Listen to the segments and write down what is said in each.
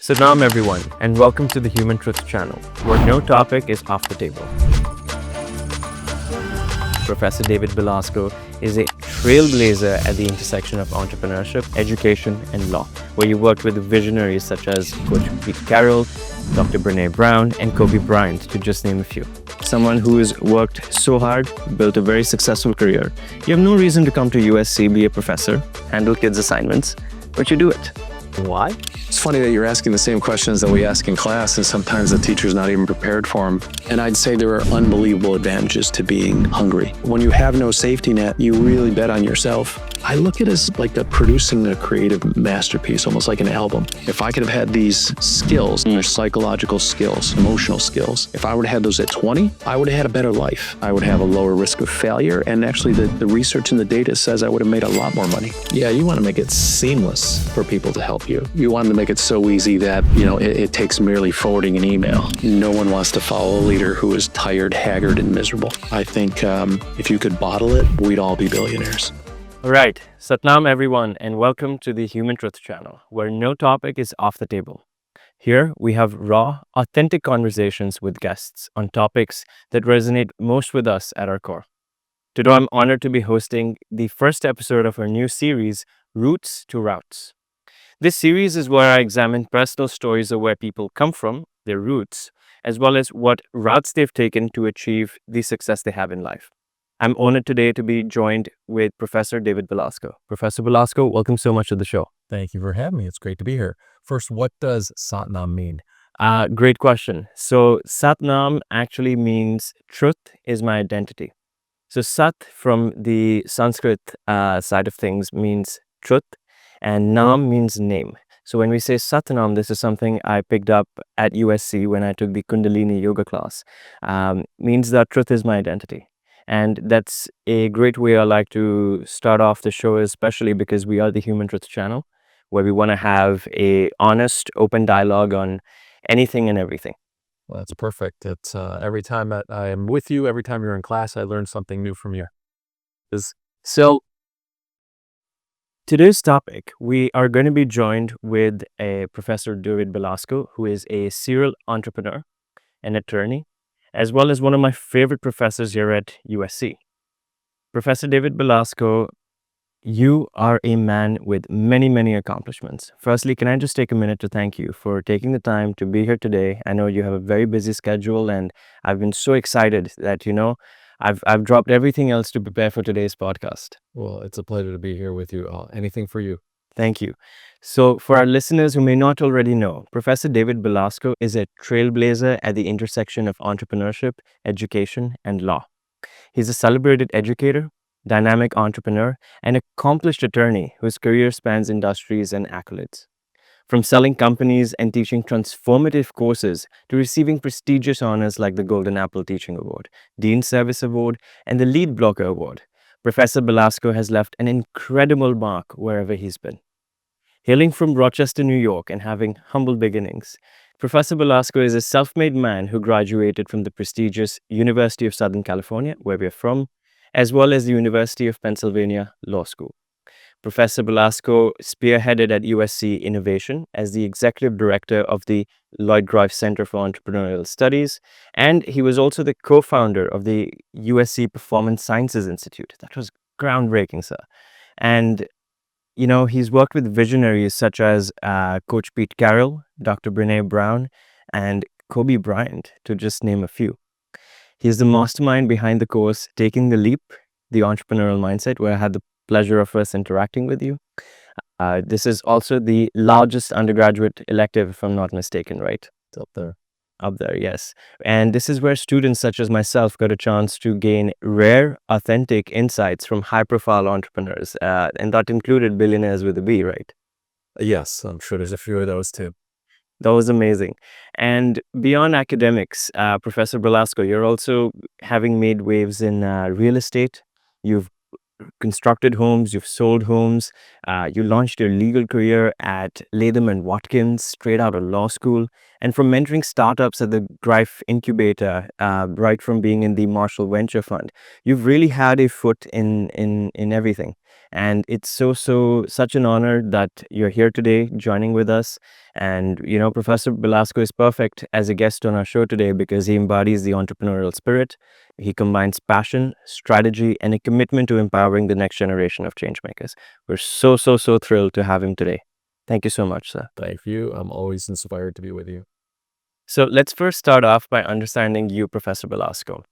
Salam everyone, and welcome to the Human Truth channel, where no topic is off the table. Professor David Belasco is a trailblazer at the intersection of entrepreneurship, education, and law, where you worked with visionaries such as Coach Pete Carroll, Dr. Brené Brown, and Kobe Bryant, to just name a few. Someone who has worked so hard, built a very successful career. You have no reason to come to USC, be a professor, handle kids' assignments, but you do it. Why? It's funny that you're asking the same questions that we ask in class, and sometimes the teacher's not even prepared for them. And I'd say there are unbelievable advantages to being hungry. When you have no safety net, you really bet on yourself. I look at it as like producing a creative masterpiece, almost like an album. If I could have had these skills, and they're psychological skills, emotional skills, if I would have had those at 20, I would have had a better life. I would have a lower risk of failure, and actually the research and the data says I would have made a lot more money. Yeah, you want to make it seamless for people to help you. You want to make it so easy that, it takes merely forwarding an email. No one wants to follow a leader who is tired, haggard, and miserable. I think if you could bottle it, we'd all be billionaires. All right, Satnam everyone, and welcome to the Human Truth channel, where no topic is off the table. Here we have raw, authentic conversations with guests on topics that resonate most with us at our core. Today I'm honored to be hosting the first episode of our new series, Roots to Routes. This series is where I examine personal stories of where people come from, their roots, as well as what routes they've taken to achieve the success they have in life. I'm honored today to be joined with Professor David Belasco. Professor Belasco, welcome so much to the show. Thank you for having me. It's great to be here. First, what does Satnam mean? Great question. So Satnam actually means truth is my identity. So Sat from the Sanskrit side of things means truth, and Nam means name. So when we say Satnam, this is something I picked up at USC when I took the Kundalini yoga class. Means that truth is my identity. And that's a great way I like to start off the show, especially because we are the Human Truth channel, where we want to have a honest, open dialogue on anything and everything. Well, that's perfect. It's every time that I am with you, every time you're in class, I learn something new from you. So today's topic, we are going to be joined with a Professor David Belasco, who is a serial entrepreneur, an attorney, as well as one of my favorite professors here at USC. Professor David Belasco, you are a man with many, many accomplishments. Firstly, can I just take a minute to thank you for taking the time to be here today? I know you have a very busy schedule, and I've been so excited that, I've dropped everything else to prepare for today's podcast. Well, it's a pleasure to be here with you. Anything for you. Thank you. So for our listeners who may not already know, Professor David Belasco is a trailblazer at the intersection of entrepreneurship, education, and law. He's a celebrated educator, dynamic entrepreneur, and accomplished attorney whose career spans industries and accolades. From selling companies and teaching transformative courses to receiving prestigious honors like the Golden Apple Teaching Award, Dean Service Award, and the Lead Blocker Award, Professor Belasco has left an incredible mark wherever he's been. Hailing from Rochester, New York, and having humble beginnings, Professor Belasco is a self-made man who graduated from the prestigious University of Southern California, where we're from, as well as the University of Pennsylvania Law School. Professor Belasco spearheaded at USC Innovation as the executive director of the Lloyd Greif Center for Entrepreneurial Studies, and he was also the co-founder of the USC Performance Science Institute. That was groundbreaking, sir. And he's worked with visionaries such as Coach Pete Carroll, Dr. Brené Brown, and Kobe Bryant, to just name a few. He's the mastermind behind the course Taking the Leap, the Entrepreneurial Mindset, where I had the pleasure of first interacting with you. This is also the largest undergraduate elective, if I'm not mistaken, right? It's up there. Up there, yes. And this is where students such as myself got a chance to gain rare, authentic insights from high-profile entrepreneurs, and that included billionaires with a B, right? Yes, I'm sure there's a few of those too. That was amazing. And beyond academics, Professor Belasco, you're also having made waves in real estate. You've constructed homes, you've sold homes, you launched your legal career at Latham and Watkins straight out of law school, and from mentoring startups at the Greif Incubator, right from being in the Marshall Venture Fund. You've really had a foot in everything. And it's such an honor that you're here today joining with us. And, Professor Belasco is perfect as a guest on our show today because he embodies the entrepreneurial spirit. He combines passion, strategy, and a commitment to empowering the next generation of changemakers. We're so thrilled to have him today. Thank you so much, sir. Thank you. I'm always inspired to be with you. So let's first start off by understanding you, Professor Belasco.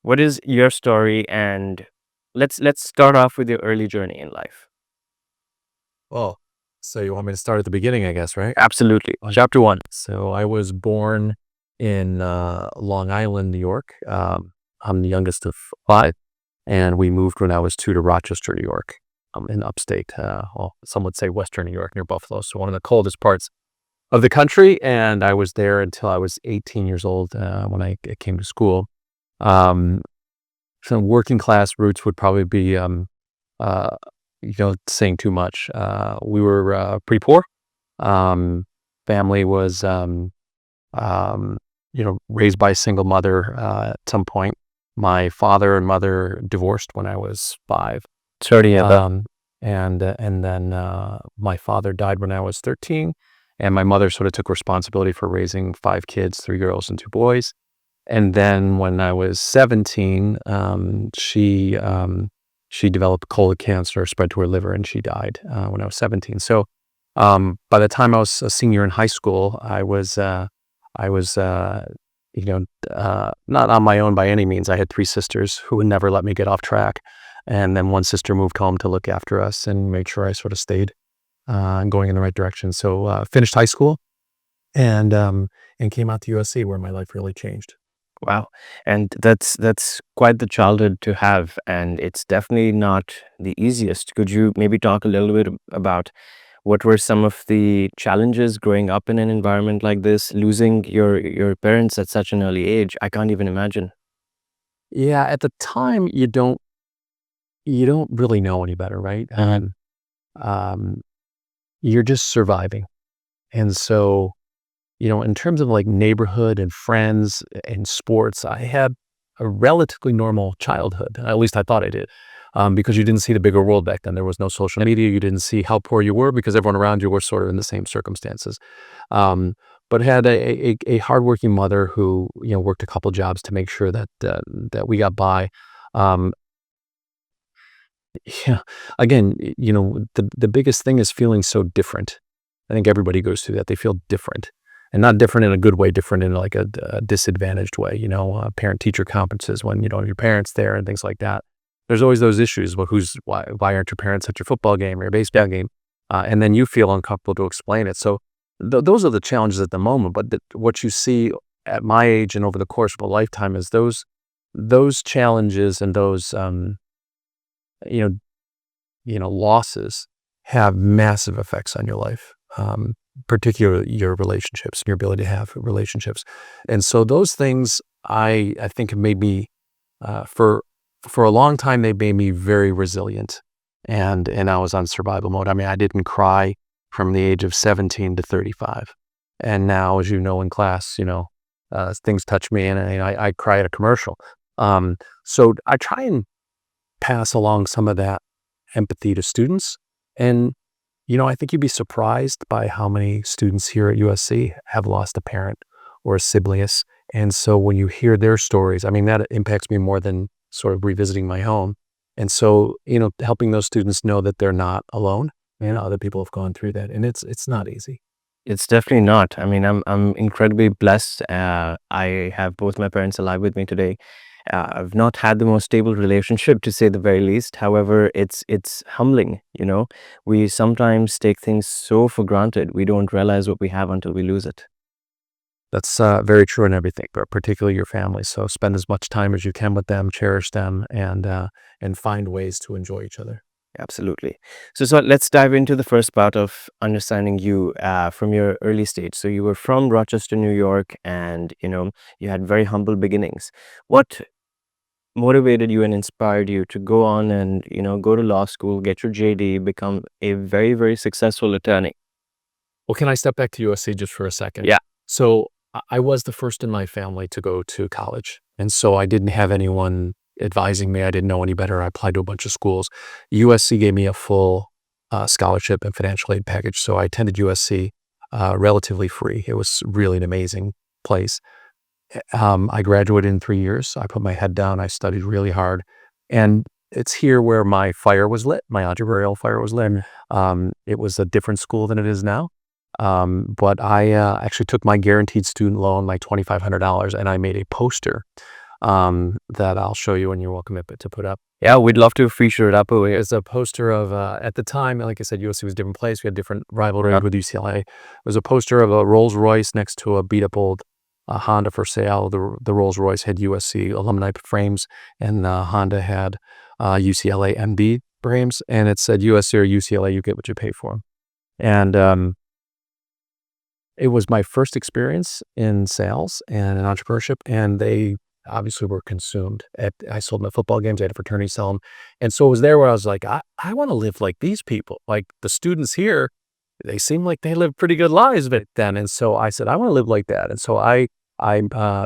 What is your story? And let's start off with your early journey in life. Well, so you want me to start at the beginning, I guess, right? Absolutely. Chapter 1. So I was born in Long Island, New York. I'm the youngest of 5, and we moved when I was 2 to Rochester, New York, in upstate, well, some would say Western New York, near Buffalo, so one of the coldest parts of the country. And I was there until I was 18 years old when I came to school. Some working class roots would probably be, saying too much. We were pretty poor. Family was, raised by a single mother at some point. My father and mother divorced when I was 5. Sorry to hear that. And then my father died when I was 13, and my mother sort of took responsibility for raising 5 kids, 3 girls and 2 boys. And then when I was 17, she developed colon cancer, spread to her liver, and she died when I was 17. So by the time I was a senior in high school, I was not on my own by any means. I had 3 sisters who would never let me get off track. And then one sister moved home to look after us and make sure I sort of stayed going in the right direction. So finished high school and came out to USC, where my life really changed. Wow. And that's quite the childhood to have, and it's definitely not the easiest. Could you maybe talk a little bit about what were some of the challenges growing up in an environment like this, losing your parents at such an early age? I can't even imagine. Yeah, at the time you don't really know any better, right? And you're just surviving. And so, in terms of like neighborhood and friends and sports, I had a relatively normal childhood. At least I thought I did. Because you didn't see the bigger world back then. There was no social media. You didn't see how poor you were because everyone around you were sort of in the same circumstances. But had a hardworking mother who worked a couple jobs to make sure that we got by. Yeah. Again, the biggest thing is feeling so different. I think everybody goes through that. They feel different, and not different in a good way, different in like a disadvantaged way. Parent-teacher conferences when your parents there and things like that. There's always those issues. Well, why aren't your parents at your football game or your baseball game? And then you feel uncomfortable to explain it. So those are the challenges at the moment. But what you see at my age and over the course of a lifetime is those challenges and those losses have massive effects on your life, particularly your relationships, your ability to have relationships. And so those things, I think, have made me, for a long time, they made me very resilient, and I was on survival mode. I mean, I didn't cry from the age of 17 to 35. And now, as you know, in class, things touch me and I cry at a commercial. So I try and pass along some of that empathy to students. And, I think you'd be surprised by how many students here at USC have lost a parent or a sibling. And so when you hear their stories, I mean, that impacts me more than sort of revisiting my own. And so, helping those students know that they're not alone and other people have gone through that. And it's not easy. It's definitely not. I mean, I'm incredibly blessed. I have both my parents alive with me today. I've not had the most stable relationship, to say the very least. However, it's humbling. We sometimes take things so for granted. We don't realize what we have until we lose it. That's very true in everything, but particularly your family. So spend as much time as you can with them, cherish them, and find ways to enjoy each other. Absolutely. So let's dive into the first part of understanding you from your early stage. So you were from Rochester, New York, and you had very humble beginnings. What motivated you and inspired you to go on and, go to law school, get your JD, become a very, very successful attorney? Well, can I step back to USC just for a second? Yeah. So I was the first in my family to go to college. And so I didn't have anyone advising me. I didn't know any better. I applied to a bunch of schools. USC gave me a full scholarship and financial aid package. So I attended USC relatively free. It was really an amazing place. I graduated in 3 years. I put my head down. I studied really hard. And it's here where my fire was lit. My entrepreneurial fire was lit. It was a different school than it is now. But I actually took my guaranteed student loan, my $2,500, and I made a poster that I'll show you, and you're welcome to put up. Yeah, we'd love to feature it up over here. It's a poster of, at the time, like I said, USC was a different place. We had different rivalry with UCLA. It was a poster of a Rolls Royce next to a beat up old Honda for sale. The Rolls Royce had USC alumni frames, and Honda had UCLA MD frames, and it said USC or UCLA, you get what you pay for. And it was my first experience in sales and in entrepreneurship, and they obviously were consumed. I sold my football games. I had a fraternity sell them. And so it was there where I was like, I want to live like these people. Like the students here, they seem like they live pretty good lives back then. And so I said, I want to live like that. And so I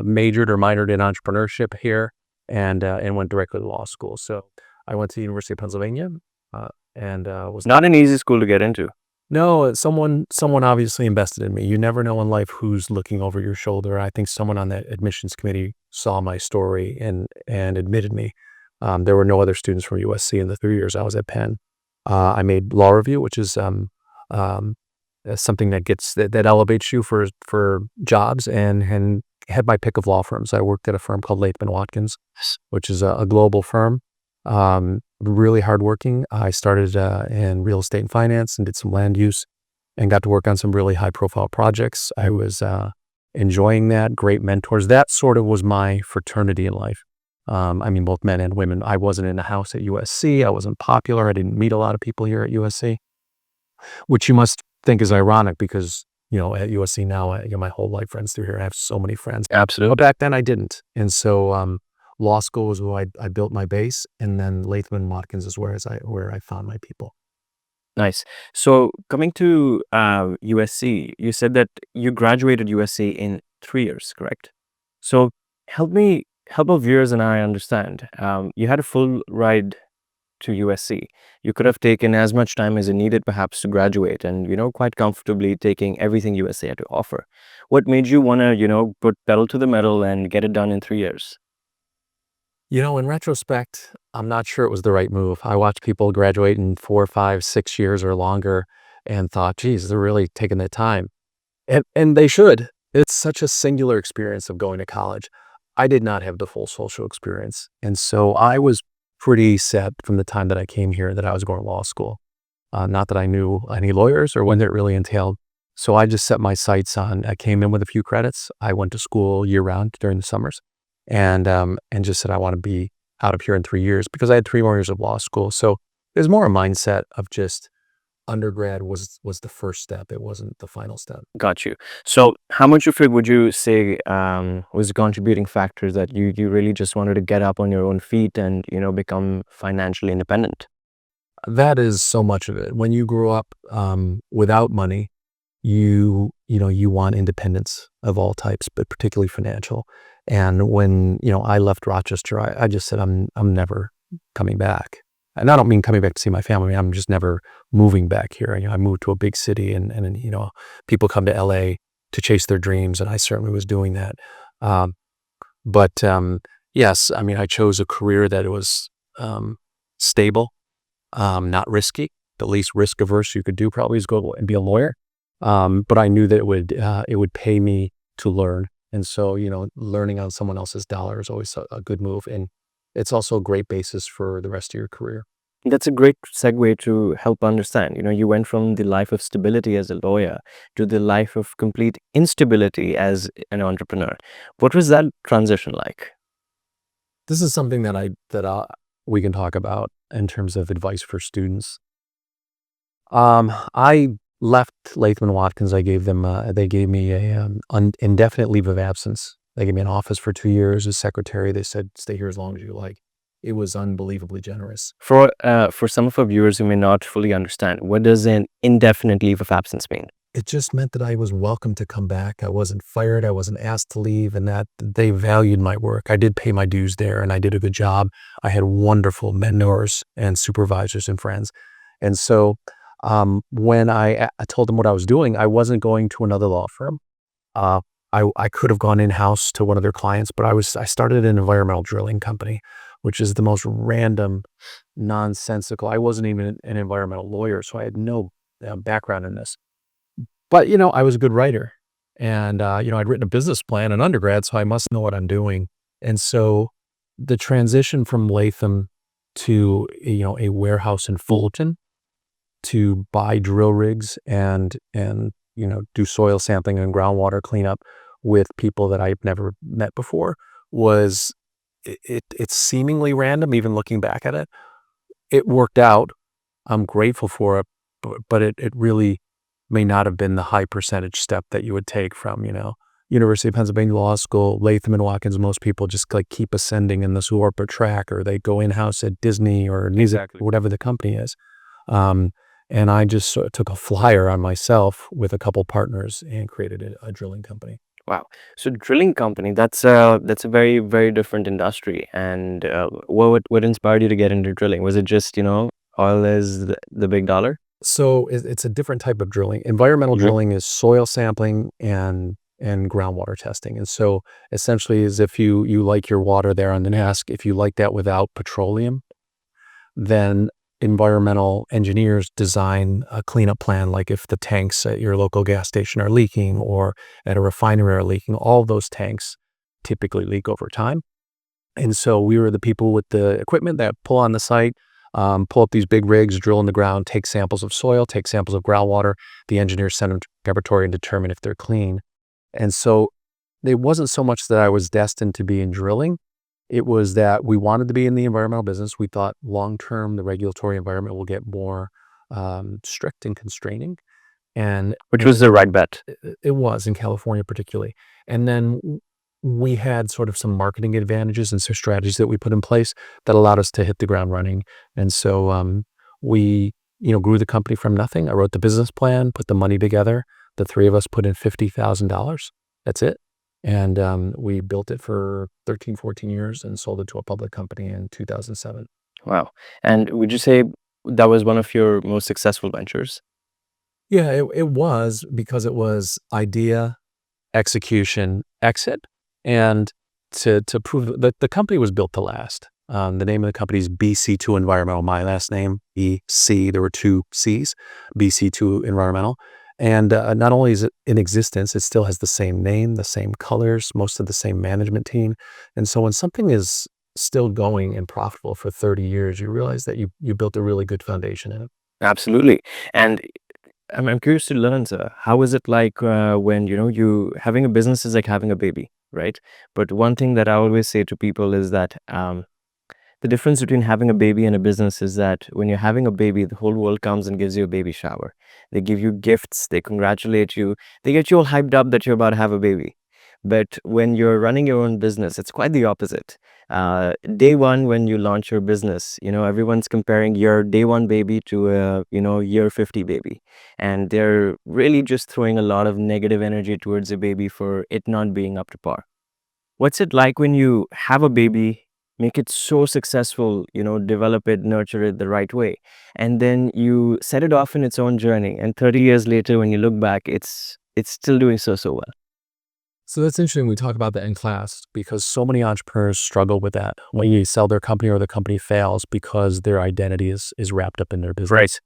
majored or minored in entrepreneurship here and went directly to law school. So I went to the University of Pennsylvania and was Not an easy school to get into. No, someone obviously invested in me. You never know in life who's looking over your shoulder. I think someone on that admissions committee saw my story and admitted me. There were no other students from USC in the 3 years I was at Penn. I made law review, which is something that elevates you for jobs, and had my pick of law firms. I worked at a firm called Latham Watkins, which is a global firm. Really hardworking. I started in real estate and finance and did some land use and got to work on some really high profile projects. I was enjoying that. Great mentors. That sort of was my fraternity in life. Both men and women. I wasn't in a house at USC. I wasn't popular. I didn't meet a lot of people here at USC, which you must think is ironic because, at USC now, my whole life friends through here. I have so many friends. Absolutely. But back then I didn't. And so, law school was where I built my base, and then Latham Watkins is where I found my people. Nice. So coming to USC, you said that you graduated USC in 3 years, correct? So help our viewers and I understand. You had a full ride to USC. You could have taken as much time as you needed perhaps to graduate and, quite comfortably taking everything USC had to offer. What made you want to, put pedal to the metal and get it done in 3 years? In retrospect, I'm not sure it was the right move. I watched people graduate in 4, 5, 6 years or longer and thought, geez, they're really taking their time. And they should. It's such a singular experience of going to college. I did not have the full social experience. And so I was pretty set from the time that I came here that I was going to law school. Not that I knew any lawyers or what it really entailed. So I just set my sights on, I came in with a few credits. I went to school year round during the summers. And just said, I want to be out of here in 3 years because I had 3 more years of law school. So there's more a mindset of just undergrad was the first step. It wasn't the final step. Got you. So how much of it would you say was a contributing factor that you really just wanted to get up on your own feet and, become financially independent? That is so much of it. When you grow up without money, you want independence of all types, but particularly financial. And when, I left Rochester, I just said, I'm never coming back. And I don't mean coming back to see my family. I'm just never moving back here. I moved to a big city and people come to LA to chase their dreams. And I certainly was doing that. Yes, I chose a career that was stable, not risky. The least risk averse you could do probably is go and be a lawyer. But I knew that it would pay me to learn. And so, learning on someone else's dollar is always a good move. And it's also a great basis for the rest of your career. That's a great segue to help understand. You went from the life of stability as a lawyer to the life of complete instability as an entrepreneur. What was that transition like? This is something that we can talk about in terms of advice for students. I left Latham Watkins. They gave me a indefinite leave of absence They gave me an office for 2 years as secretary. They said, stay here as long as you like. It was unbelievably generous. For some of our viewers who may not fully understand, what does an indefinite leave of absence mean? It just meant that I was welcome to come back. I wasn't fired. I wasn't asked to leave, and that they valued my work. I did pay my dues there, and I did a good job. I had wonderful mentors and supervisors and friends. And so when I told them what I was doing, I wasn't going to another law firm. I could have gone in-house to one of their clients, but I started an environmental drilling company, which is the most random, nonsensical. I wasn't even an environmental lawyer, so I had no background in this. But, I was a good writer, and, I'd written a business plan in undergrad, so I must know what I'm doing. And so the transition from Latham to, a warehouse in Fulton to buy drill rigs and do soil sampling and groundwater cleanup with people that I've never met before was, it's seemingly random, even looking back at it. It worked out. I'm grateful for it, but it really may not have been the high percentage step that you would take from, University of Pennsylvania Law School, Latham and Watkins. Most people just like keep ascending in this corporate track, or they go in-house at Disney or Exactly. whatever the company is. And I just sort of took a flyer on myself with a couple partners and created a drilling company. Wow. So drilling company, that's a very, very different industry. And what inspired you to get into drilling? Was it just, oil is the big dollar? So it's a different type of drilling. Environmental drilling is soil sampling and groundwater testing. And so essentially is if you like your water there on the Nask, if you like that without petroleum, then environmental engineers design a cleanup plan, like if the tanks at your local gas station are leaking or at a refinery are leaking. All those tanks typically leak over time. And so we were the people with the equipment that pull on the site, pull up these big rigs, drill in the ground, take samples of soil, take samples of groundwater. The engineers send them to the laboratory and determine if they're clean. And so it wasn't so much that I was destined to be in drilling. It was that we wanted to be in the environmental business. We thought long-term, the regulatory environment will get more strict and constraining. Which was the right bet. It was in California particularly. And then we had sort of some marketing advantages and some strategies that we put in place that allowed us to hit the ground running. And so we, grew the company from nothing. I wrote the business plan, put the money together. The three of us put in $50,000. That's it. And we built it for 13, 14 years and sold it to a public company in 2007. Wow. And would you say that was one of your most successful ventures? Yeah, it was, because it was idea, execution, exit. And to prove that the company was built to last. The name of the company is BC2 Environmental. My last name, BC, there were two C's, BC2 Environmental. And not only is it in existence, it still has the same name, the same colors, most of the same management team. And so when something is still going and profitable for 30 years, you realize that you built a really good foundation in it. Absolutely. And I'm curious to learn, sir, how is it like when, you having a business is like having a baby, right? But one thing that I always say to people is that the difference between having a baby and a business is that when you're having a baby, the whole world comes and gives you a baby shower. They give you gifts, they congratulate you, they get you all hyped up that you're about to have a baby. But when you're running your own business, it's quite the opposite. Day one, when you launch your business, everyone's comparing your day one baby to a, year 50 baby. And they're really just throwing a lot of negative energy towards the baby for it not being up to par. What's it like when you have a baby, make it so successful, develop it, nurture it the right way, and then you set it off in its own journey, and 30 years later, when you look back, it's still doing so well? So that's interesting. We talk about that in class because so many entrepreneurs struggle with that when you sell their company or the company fails because their identity is wrapped up in their business. Right.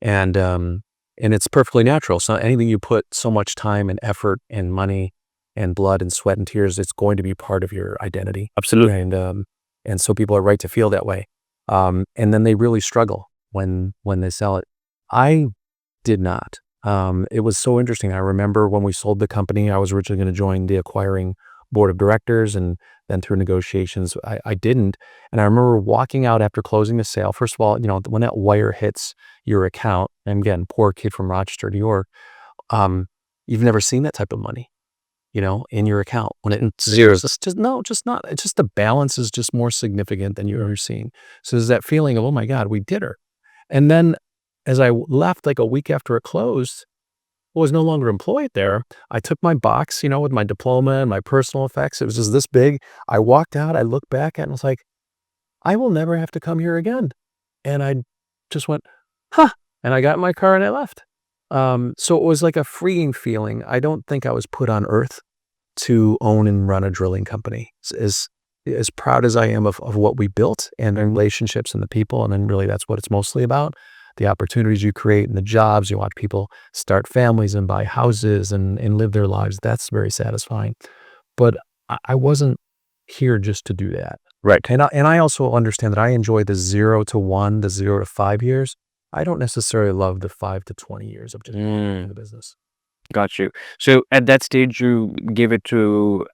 And it's perfectly natural. So anything you put so much time and effort and money and blood and sweat and tears, it's going to be part of your identity. Absolutely. And so people are right to feel that way. And then they really struggle when they sell it. I did not. It was so interesting. I remember when we sold the company, I was originally going to join the acquiring board of directors, and then through negotiations, I didn't. And I remember walking out after closing the sale. First of all, when that wire hits your account, and again, poor kid from Rochester, New York, you've never seen that type of money. in your account when it's zero. It's just not. It's just the balance is just more significant than you've ever seen. So there's that feeling of, oh my God, we did her. And then as I left, like a week after it closed, I was no longer employed there. I took my box, with my diploma and my personal effects. It was just this big. I walked out, I looked back at it and was like, I will never have to come here again. And I just went, huh. And I got in my car and I left. So it was like a freeing feeling. I don't think I was put on earth to own and run a drilling company. As proud as I am of what we built and the relationships and the people, and then really that's what it's mostly about. The opportunities you create and the jobs, you watch people start families and buy houses and live their lives. That's very satisfying. But I wasn't here just to do that. Right. And I also understand that I enjoy the 0 to 1, the 0 to 5 years. I don't necessarily love the 5 to 20 years of just in the business. Got you. So at that stage, you gave it to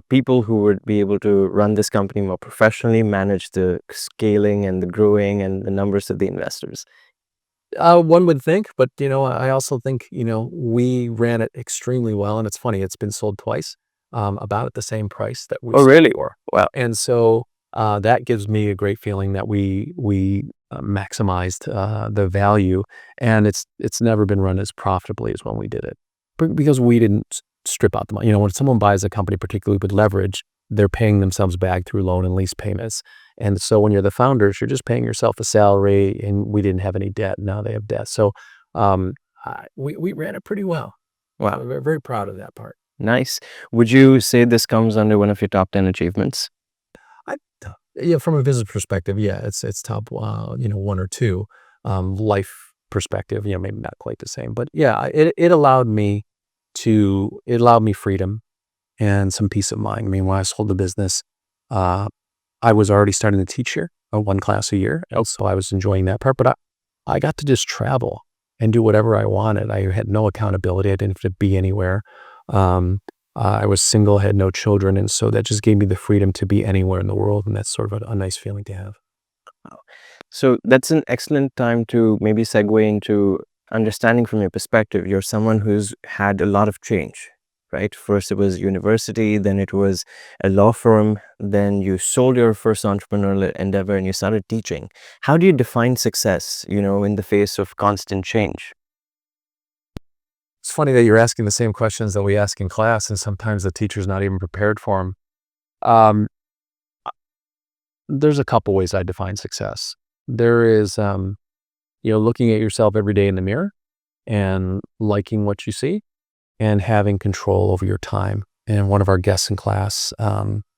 people who would be able to run this company more professionally, manage the scaling and the growing and the numbers of the investors. One would think, but I also think we ran it extremely well, and it's funny. It's been sold twice, about at the same price that we. Oh, really? For. Wow. And so that gives me a great feeling that we maximized the value, and it's never been run as profitably as when we did it, because we didn't strip out the money. When someone buys a company, particularly with leverage, they're paying themselves back through loan and lease payments. And so when you're the founders, you're just paying yourself a salary, and we didn't have any debt. Now they have debt. So we ran it pretty well. Wow. We're very proud of that part. Nice. Would you say this comes under one of your top 10 achievements? From a business perspective, it's top, 1 or 2. Life perspective, maybe not quite the same, but it allowed me freedom and some peace of mind. I mean, when I sold the business, I was already starting to teach here, 1 class a year. And so I was enjoying that part, but I got to just travel and do whatever I wanted. I had no accountability. I didn't have to be anywhere. I was single, had no children. And so that just gave me the freedom to be anywhere in the world. And that's sort of a nice feeling to have. So that's an excellent time to maybe segue into understanding from your perspective. You're someone who's had a lot of change, right? First it was university, then it was a law firm, then you sold your first entrepreneurial endeavor and you started teaching. How do you define success, in the face of constant change? It's funny that you're asking the same questions that we ask in class, and sometimes the teacher's not even prepared for them. There's a couple ways I define success. There is, looking at yourself every day in the mirror and liking what you see and having control over your time. And one of our guests in class, Jane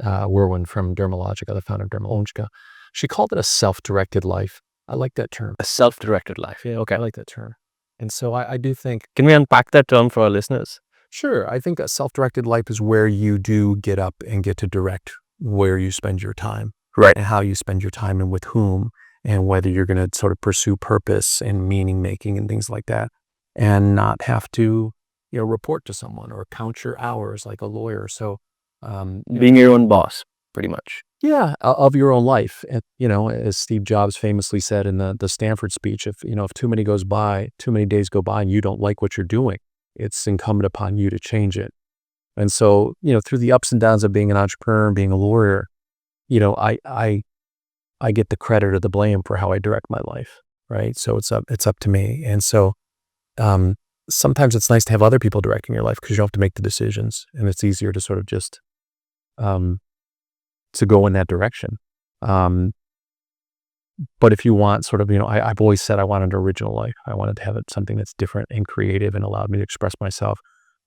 Werwin from Dermalogica, the founder of Dermalogica, she called it a self-directed life. I like that term. A self-directed life. Yeah, okay. I like that term. And so I do think... Can we unpack that term for our listeners? Sure. I think a self-directed life is where you do get up and get to direct where you spend your time. Right. And how you spend your time and with whom, and whether you're going to sort of pursue purpose and meaning making and things like that, and not have to, report to someone or count your hours like a lawyer. So being your own boss, pretty much. Yeah, of your own life. And, as Steve Jobs famously said in the Stanford speech, if too many days go by and you don't like what you're doing, it's incumbent upon you to change it. And so, through the ups and downs of being an entrepreneur and being a lawyer, I get the credit or the blame for how I direct my life, right? So it's up to me. And so sometimes it's nice to have other people directing your life because you don't have to make the decisions, and it's easier to sort of just to go in that direction. But if you want sort of, I've always said I wanted an original life. I wanted to have something that's different and creative and allowed me to express myself.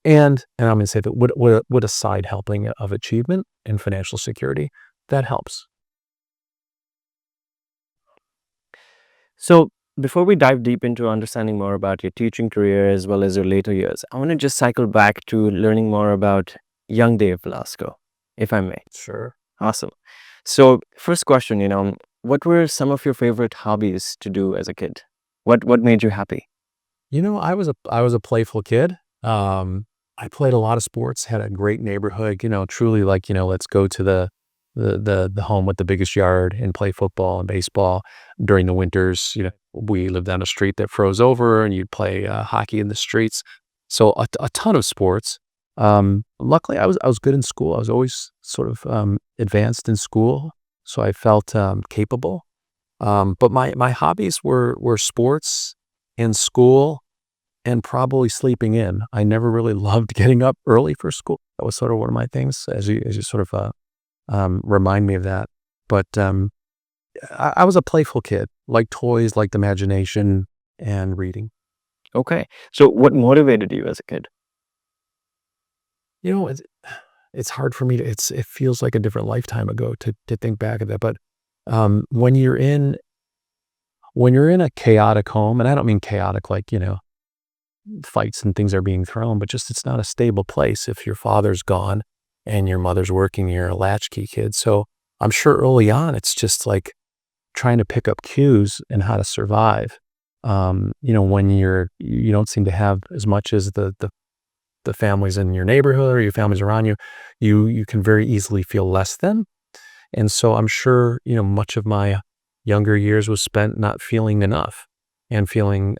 And I'm going to say that with a side helping of achievement and financial security, that helps. So before we dive deep into understanding more about your teaching career as well as your later years, I want to just cycle back to learning more about young Dave Belasco, if I may. Sure. Awesome. So first question, what were some of your favorite hobbies to do as a kid? What made you happy? I was a playful kid. I played a lot of sports, had a great neighborhood, truly like, let's go to the the home with the biggest yard and play football and baseball. During the winters, we lived on a street that froze over, and you'd play hockey in the streets. So a ton of sports. Luckily, I was good in school. I was always sort of advanced in school, so I felt capable. But my hobbies were sports and school and probably sleeping in. I never really loved getting up early for school. That was sort of one of my things, as you sort of remind me of that. But I was a playful kid, liked toys, liked imagination, and reading. Okay. So what motivated you as a kid? It's hard for me it feels like a different lifetime ago to think back at that. But when you're in a chaotic home, and I don't mean chaotic like, fights and things are being thrown, but just it's not a stable place if your father's gone and your mother's working, you're a latchkey kid. So I'm sure early on, it's just like trying to pick up cues and how to survive. When you don't seem to have as much as the families in your neighborhood or your families around you, you can very easily feel less than. And so I'm sure, much of my younger years was spent not feeling enough and feeling,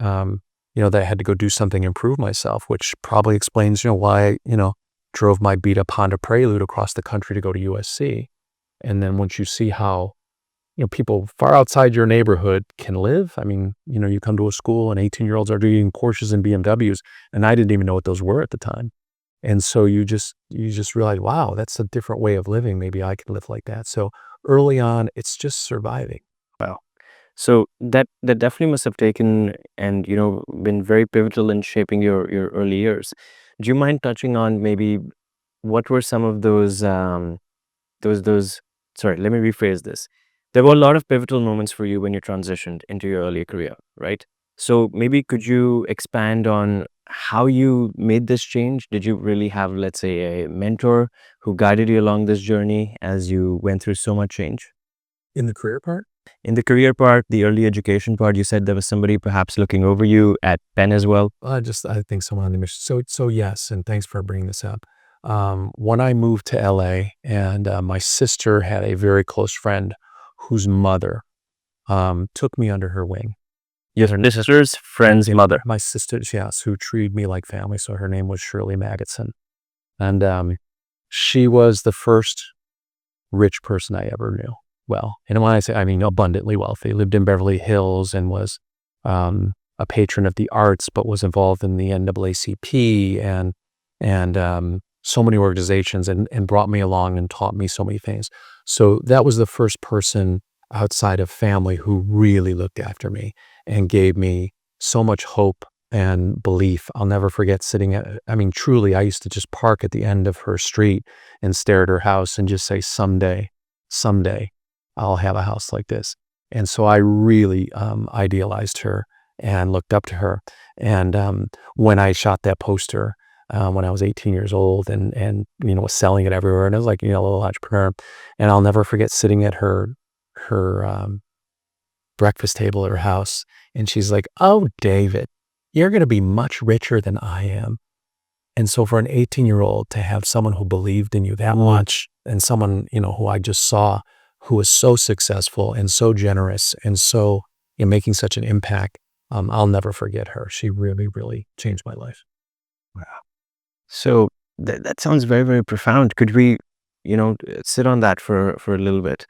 that I had to go do something, improve myself, which probably explains, why I, drove my beat up Honda Prelude across the country to go to USC. And then once you see how, people far outside your neighborhood can live. I mean, you come to a school and 18-year-olds are doing Porsches and BMWs, and I didn't even know what those were at the time. And so you just realize, wow, that's a different way of living. Maybe I can live like that. So early on, it's just surviving. Wow. So that definitely must have taken and been very pivotal in shaping your early years. Do you mind touching on maybe what were some of those sorry, let me rephrase this. There were a lot of pivotal moments for you when you transitioned into your early career, right? So maybe could you expand on how you made this change? Did you really have, let's say, a mentor who guided you along this journey as you went through so much change? In the career part? In the career part, the early education part, you said there was somebody perhaps looking over you at Penn as well. I think someone on the mission. So yes, and thanks for bringing this up. When I moved to LA, and my sister had a very close friend whose mother took me under her wing. Your sister's friend's mother. My sister, yes, who treated me like family. So her name was Shirley Magidson. And she was the first rich person I ever knew. Well, and when I say, I mean abundantly wealthy, lived in Beverly Hills and was a patron of the arts, but was involved in the NAACP and so many organizations and brought me along and taught me so many things. So that was the first person outside of family who really looked after me and gave me so much hope and belief. I'll never forget truly, I used to just park at the end of her street and stare at her house and just say, someday, I'll have a house like this. And so I really idealized her and looked up to her. And when I shot that poster, when I was 18 years old and was selling it everywhere, and I was like, a little entrepreneur. And I'll never forget sitting at her breakfast table at her house. And she's like, "Oh, David, you're going to be much richer than I am." And so for an 18-year-old to have someone who believed in you that much, and someone, who I just saw who was so successful and so generous and so making such an impact, I'll never forget her. She really, really changed my life. Wow. So that sounds very, very profound. Could we, sit on that for a little bit?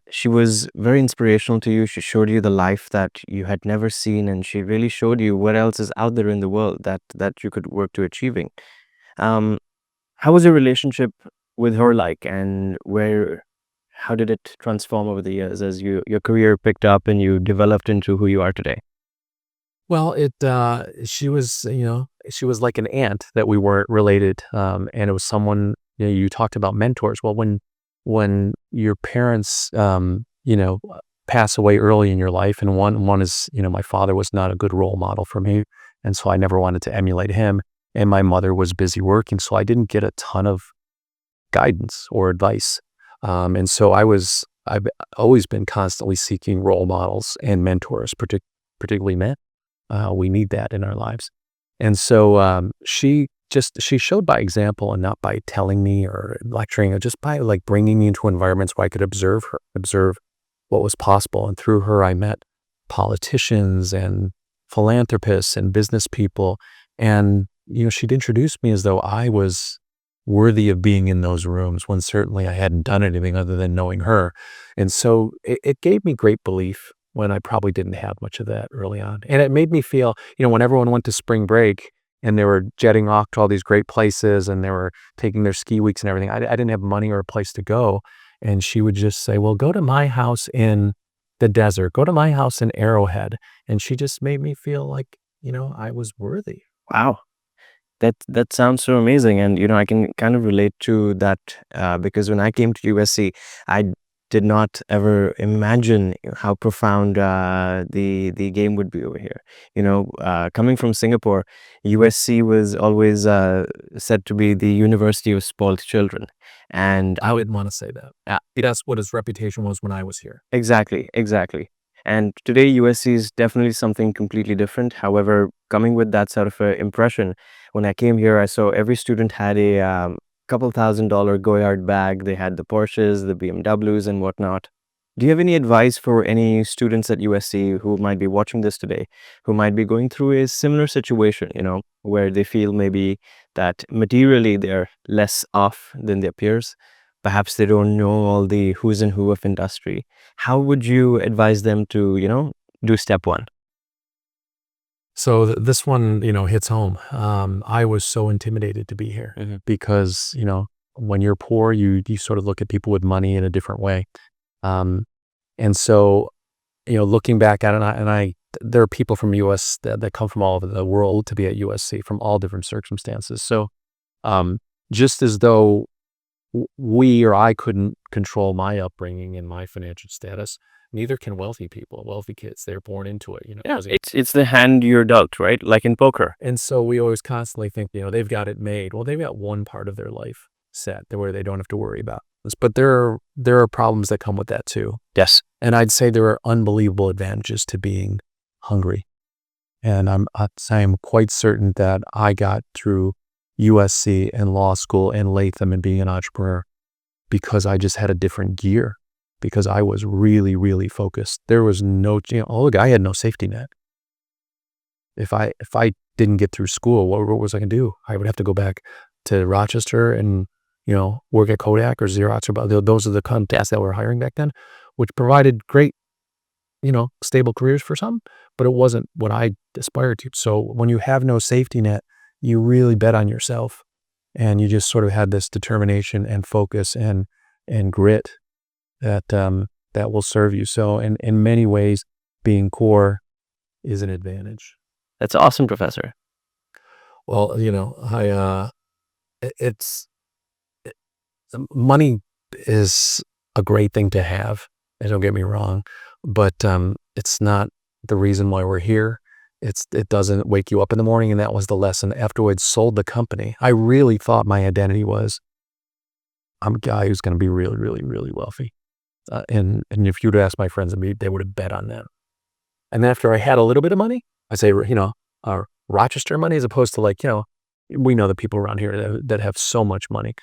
She was very inspirational to you. She showed you the life that you had never seen, and she really showed you what else is out there in the world that you could work to achieving. How was your relationship with her like, and how did it transform over the years as your career picked up and you developed into who you are today? Well, she was like an aunt that we weren't related. And it was someone, you talked about mentors. Well, when your parents, pass away early in your life, and one is, my father was not a good role model for me. And so I never wanted to emulate him. And my mother was busy working. So I didn't get a ton of guidance or advice. And so I've always been constantly seeking role models and mentors, particularly men. We need that in our lives. And so she she showed by example and not by telling me or lecturing, or just by like bringing me into environments where I could observe what was possible. And through her, I met politicians and philanthropists and business people. And, she'd introduced me as though I was worthy of being in those rooms, when certainly I hadn't done anything other than knowing her. And so it gave me great belief when I probably didn't have much of that early on. And it made me feel, when everyone went to spring break and they were jetting off to all these great places and they were taking their ski weeks and everything, I didn't have money or a place to go. And she would just say, well, go to my house in the desert, go to my house in Arrowhead. And she just made me feel like, I was worthy. Wow. That sounds so amazing. And, I can kind of relate to that because when I came to USC, I did not ever imagine how profound the game would be over here. Coming from Singapore, USC was always said to be the University of Spoiled Children. And I wouldn't want to say that. That's what its reputation was when I was here. Exactly. And today USC is definitely something completely different. However, coming with that sort of impression, when I came here, I saw every student had a couple $1,000 Goyard bag. They had the Porsches, the BMWs and whatnot. Do you have any advice for any students at USC who might be watching this today, who might be going through a similar situation, where they feel maybe that materially they're less off than their peers? Perhaps they don't know all the who's and who of industry. How would you advise them to, do step one? So this one, hits home. I was so intimidated to be here because, when you're poor, you sort of look at people with money in a different way. And so, looking back at it, there are people from US that come from all over the world to be at USC from all different circumstances. So, just as though we or I couldn't control my upbringing and my financial status, neither can wealthy people, wealthy kids. They're born into it. Yeah, it's the hand you're dealt, right? Like in poker. And so we always constantly think, they've got it made. Well, they've got one part of their life set where they don't have to worry about this. But there are problems that come with that too. Yes. And I'd say there are unbelievable advantages to being hungry. And I'm quite certain that I got through USC and law school and Latham and being an entrepreneur because I just had a different gear, because I was really, really focused. There was no, I had no safety net. If I didn't get through school, what was I going to do? I would have to go back to Rochester and, work at Kodak or Xerox, or those are the contacts that were hiring back then, which provided great, stable careers for some, but it wasn't what I aspired to. So when you have no safety net, you really bet on yourself, and you just sort of had this determination and focus and grit that will serve you. So in many ways, being poor is an advantage. That's awesome, Professor. Well, money is a great thing to have, and don't get me wrong, but it's not the reason why we're here. It doesn't wake you up in the morning, and that was the lesson. After I'd sold the company, I really thought my identity was, I'm a guy who's going to be really, really, really wealthy. And if you'd asked my friends and me, they would have bet on that. And after I had a little bit of money, I say, Rochester money, as opposed to we know the people around here that have so much money.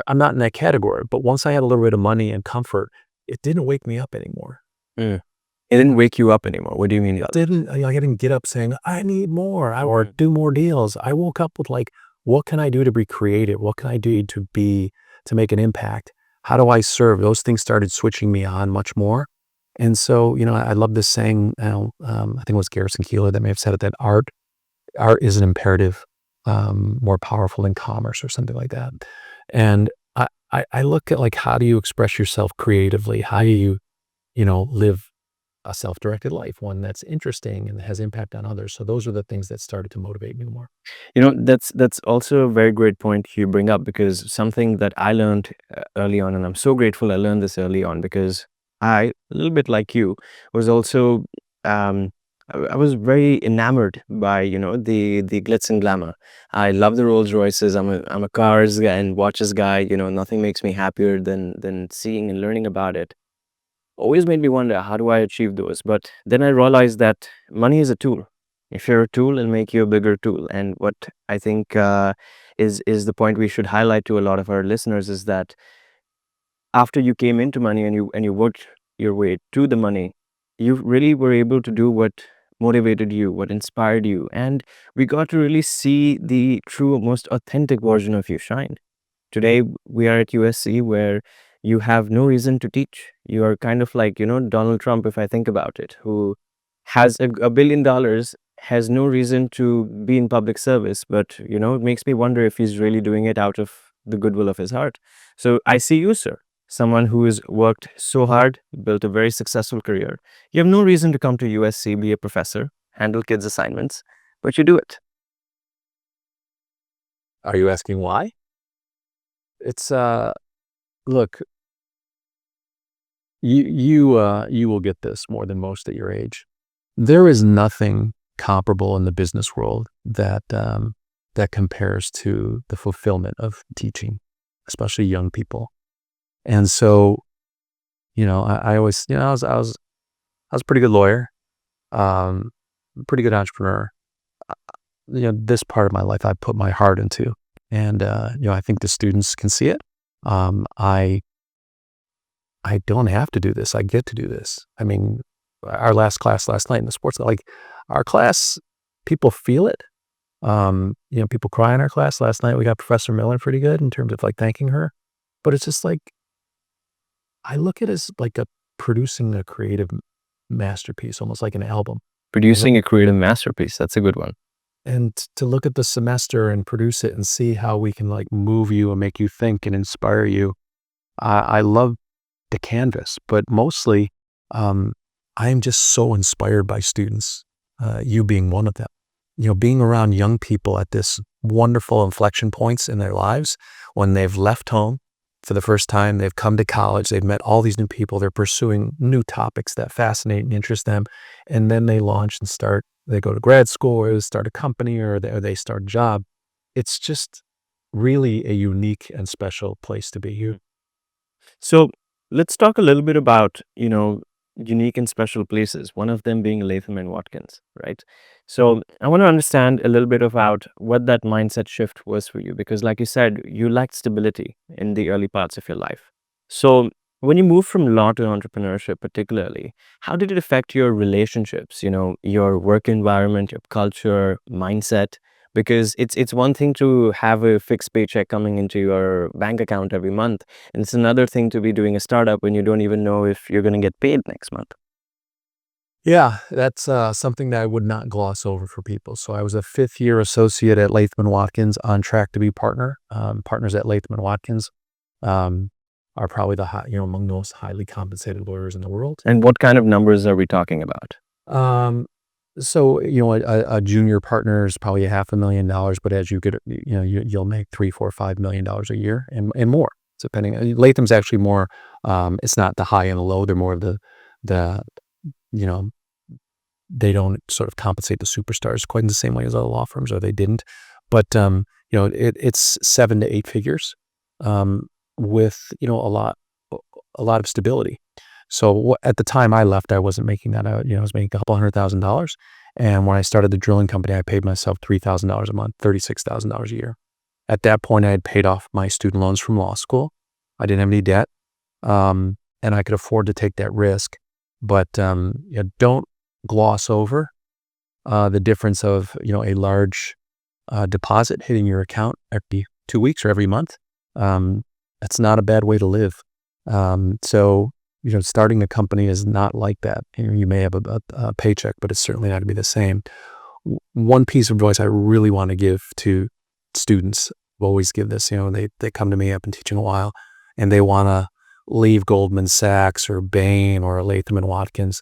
I'm not in that category, but once I had a little bit of money and comfort, it didn't wake me up anymore. It didn't wake you up anymore. What do you mean? I didn't get up saying, I need more, or do more deals. I woke up with what can I do to be creative? What can I do to make an impact? How do I serve? Those things started switching me on much more. And so, I love this saying, I think it was Garrison Keillor that may have said it, that art is an imperative, more powerful than commerce or something like that. And I look at how do you express yourself creatively? How do you, live a self-directed life, one that's interesting and has impact on others. So those are the things that started to motivate me more. That's also a very great point you bring up, because something that I learned early on, and I'm so grateful I learned this early on, because I, a little bit like you, was also I was very enamored by the glitz and glamour. I love the Rolls Royces. I'm a cars guy and watches guy. Nothing makes me happier than seeing and learning about it. Always made me wonder, how do I achieve those? But then I realized that money is a tool. If you're a tool, it'll make you a bigger tool. And what I think is the point we should highlight to a lot of our listeners, is that after you came into money and you worked your way to the money, you really were able to do what motivated you, what inspired you, and we got to really see the true, most authentic version of you shine. Today, we are at USC, where you have no reason to teach. You are kind of like, Donald Trump, if I think about it, who has $1 billion, has no reason to be in public service, but, it makes me wonder if he's really doing it out of the goodwill of his heart. So I see you, sir, someone who has worked so hard, built a very successful career. You have no reason to come to USC, be a professor, handle kids' assignments, but you do it. Are you asking why? It's look, you will get this more than most at your age. There is nothing comparable in the business world that compares to the fulfillment of teaching, especially young people. And so, I always, I was a pretty good lawyer, pretty good entrepreneur. This part of my life I put my heart into, and I think the students can see it. I don't have to do this. I get to do this. I mean, our last class last night in the sports, like our class, people feel it. People cry in our class. Last night we got Professor Miller pretty good in terms of like thanking her, but it's just like, I look at it as like producing a creative masterpiece, almost like an album. Producing a creative masterpiece, that's a good one. And to look at the semester and produce it and see how we can like move you and make you think and inspire you. I love the canvas, but mostly I'm just so inspired by students, you being one of them. Being around young people at this wonderful inflection points in their lives, when they've left home for the first time, they've come to college, they've met all these new people, they're pursuing new topics that fascinate and interest them, and then they launch and they go to grad school or they start a company or they start a job. It's just really a unique and special place to be here. So let's talk a little bit about, unique and special places, one of them being Latham and Watkins, right? So I want to understand a little bit about what that mindset shift was for you, because like you said, you lacked stability in the early parts of your life. So when you moved from law to entrepreneurship particularly, how did it affect your relationships, your work environment, your culture, mindset? Because it's one thing to have a fixed paycheck coming into your bank account every month, and it's another thing to be doing a startup when you don't even know if you're going to get paid next month. Yeah, that's something that I would not gloss over for people. So I was a 5th-year associate at Latham Watkins, on track to be partner. Partners at Latham Watkins are probably among the most highly compensated lawyers in the world. And what kind of numbers are we talking about? So, a junior partner is probably $500,000, but as you get, you'll make $3, $4, $5 million a year and more, depending. Latham's actually more, it's not the high and the low. They're more of the, they don't sort of compensate the superstars quite in the same way as other law firms, or they didn't. But, it's 7 to 8 figures, with, a lot of stability. So at the time I left, I wasn't making that out. I was making a couple $100,000. And when I started the drilling company, I paid myself $3,000 a month, $36,000 a year. At that point, I had paid off my student loans from law school. I didn't have any debt, and I could afford to take that risk. But don't gloss over the difference of a large deposit hitting your account every 2 weeks or every month. That's not a bad way to live. So starting a company is not like that. You may have a paycheck, but it's certainly not going to be the same. One piece of advice I really want to give to students, I always give this, they come to me, I've been teaching a while, and they want to leave Goldman Sachs or Bain or Latham and Watkins.